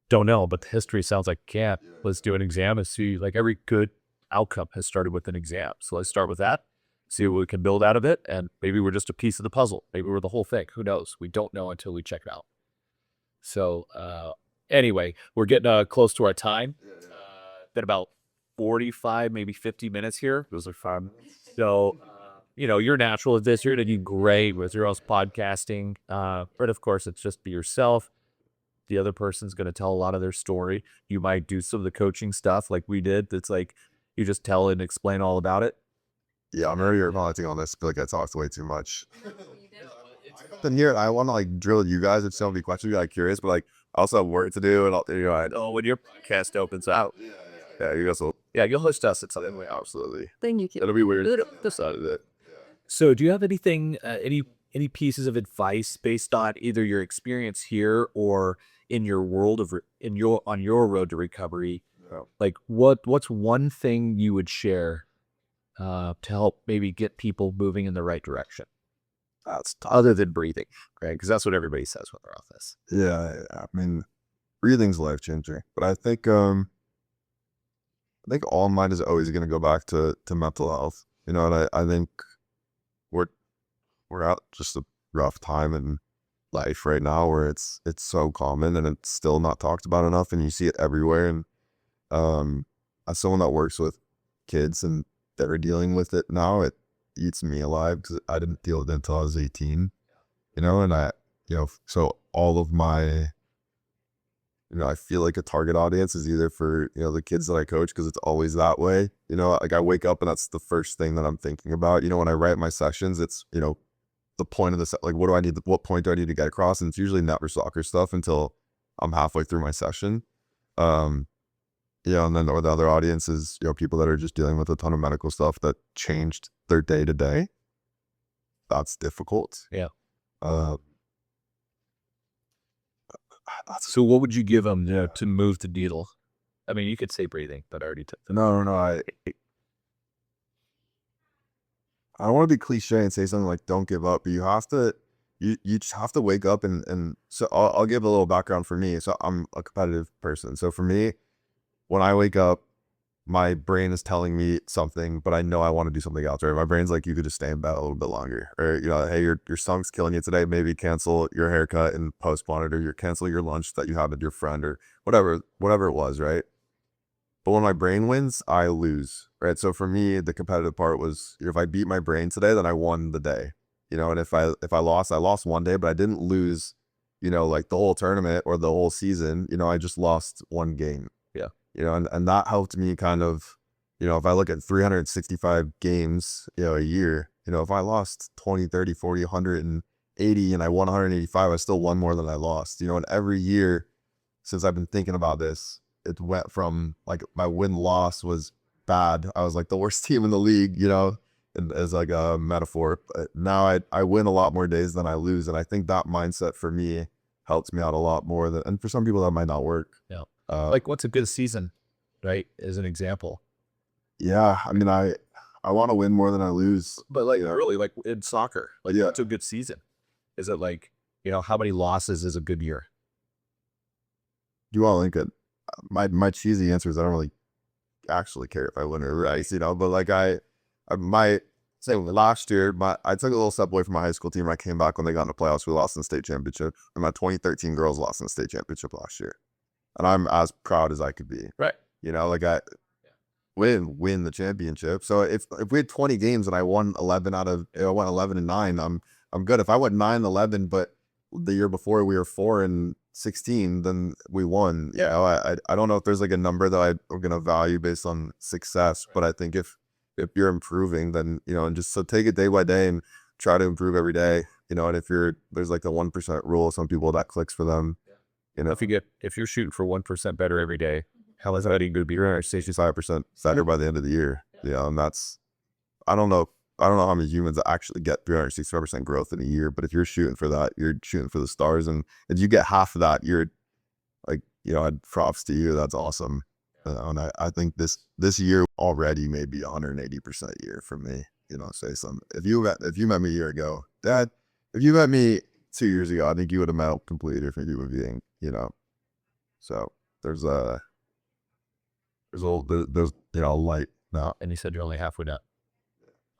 Speaker 1: Don't know, but the history sounds like can't. Let's do an exam and see, like every good outcome has started with an exam. So let's start with that, see what we can build out of it. And maybe we're just a piece of the puzzle. Maybe we're the whole thing. Who knows? We don't know until we check it out. So anyway, we're getting close to our time. Been about 45, maybe 50 minutes here. Those are fun. So, you're natural at this. You're going to do great with your own podcasting. But of course, it's just be yourself. the other person's going to tell a lot of their story. You might do some of the coaching stuff like we did. That's like, you just tell and explain all about it.
Speaker 2: Yeah, I'm already commenting on this. I feel like I talked way too much. Then here, I want to like drill you guys if so many questions. You're like curious, but like I also have work to do, and
Speaker 1: When your podcast opens out,
Speaker 2: yeah, you guys will.
Speaker 1: yeah, you'll host us at something.
Speaker 2: Absolutely.
Speaker 4: Thank you.
Speaker 2: It'll be weird. Decided it.
Speaker 1: So, do you have anything, any pieces of advice based on either your experience here or in your world of on your road to recovery?
Speaker 2: Yeah.
Speaker 1: Like, what's one thing you would share to help maybe get people moving in the right direction? That's other than breathing, right? Because that's what everybody says when they're off this.
Speaker 2: Yeah, I mean, breathing's life changing, but I think all mine is always going to go back to mental health. You know, and I think we're at just a rough time in life right now where it's so common and it's still not talked about enough, and you see it everywhere. And as someone that works with kids and they're dealing with it now, it eats me alive because I didn't deal with it until I was 18. You know, and so all of my, I feel like a target audience is either for, the kids that I coach, because it's always that way. You know, like I wake up and that's the first thing that I'm thinking about. You know, when I write my sessions, it's, the point of the like, what point do I need to get across? And it's usually never soccer stuff until I'm halfway through my session. And then the other audience is, people that are just dealing with a ton of medical stuff that changed their day to day. That's difficult.
Speaker 1: Yeah.
Speaker 2: That's
Speaker 1: So, what would you give them to move the needle? I mean, you could say breathing, but I already took that.
Speaker 2: no. I don't want to be cliche and say something like "don't give up," but you have to. You just have to wake up and so I'll give a little background for me. So I'm a competitive person. So for me, when I wake up, my brain is telling me something, but I know I want to do something else, right? My brain's like, you could just stay in bed a little bit longer, or, hey, your stomach's killing you today. Maybe cancel your haircut and postpone it, or cancel your lunch that you had with your friend, or whatever it was, right? But when my brain wins, I lose, right? So for me, the competitive part was, if I beat my brain today, then I won the day, and if I lost one day, but I didn't lose, like the whole tournament or the whole season. I just lost one game. And that helped me kind of, if I look at 365 games, a year, if I lost 20, 30, 40, 180 and I won 185, I still won more than I lost, and every year since I've been thinking about this, it went from like my win-loss was bad. I was like the worst team in the league, and as like a metaphor. But now I win a lot more days than I lose. And I think that mindset for me helps me out a lot more and for some people that might not work.
Speaker 1: Yeah. Like what's a good season, right? As an example.
Speaker 2: Yeah. I mean, I want to win more than I lose.
Speaker 1: But like really like in soccer, like
Speaker 2: Yeah.
Speaker 1: what's a good season? Is it like, how many losses is a good year?
Speaker 2: You want to link it? My cheesy answer is I don't really actually care if I win or race, but like last year, I took a little step away from my high school team. I came back when they got in the playoffs. We lost in the state championship, and my 2013 girls lost in the state championship last year. And I'm as proud as I could be.
Speaker 1: Right.
Speaker 2: Like I win the championship. So if we had 20 games and I won 11 I went 11-9, I'm good. If I went 9-11, but the year before we were 4-16, then we won.
Speaker 1: Yeah.
Speaker 2: I don't know if there's like a number that I'm gonna value based on success, but I think if you're improving, then and just so take it day by day and try to improve every day. And if there's like the 1% rule, some people that clicks for them.
Speaker 1: If you're shooting for 1% better every day, how is that going to be?
Speaker 2: 65% better by the end of the year. And that's, I don't know how many humans actually get 365% growth in a year, but if you're shooting for that, you're shooting for the stars. And if you get half of that, you're like, props to you. That's awesome. And I think this year already may be 180% year for me. Say something. If you met me a year ago, Dad, if you met me 2 years ago, I think you would have met a completely different human being. So there's light now.
Speaker 1: And you said you're only halfway done.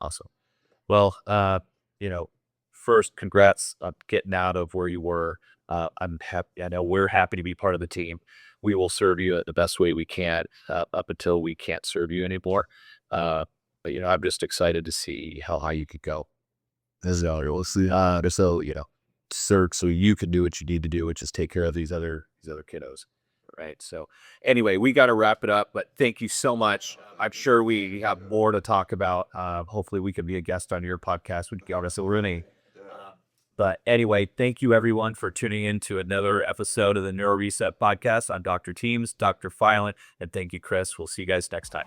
Speaker 1: Awesome. Well, first, congrats on getting out of where you were. I'm happy. I know we're happy to be part of the team. We will serve you the best way we can up until we can't serve you anymore. But I'm just excited to see how high you could go.
Speaker 2: We'll see.
Speaker 1: So you can do what you need to do, which is take care of these other these other kiddos. Right. So anyway, we got to wrap it up, but thank you so much. I'm sure we have more to talk about. Hopefully we could be a guest on your podcast with Russ. But anyway, thank you everyone for tuning in to another episode of the Neuro Reset Podcast. I'm Dr. Teams, Dr. Fylan, and thank you, Chris. We'll see you guys next time.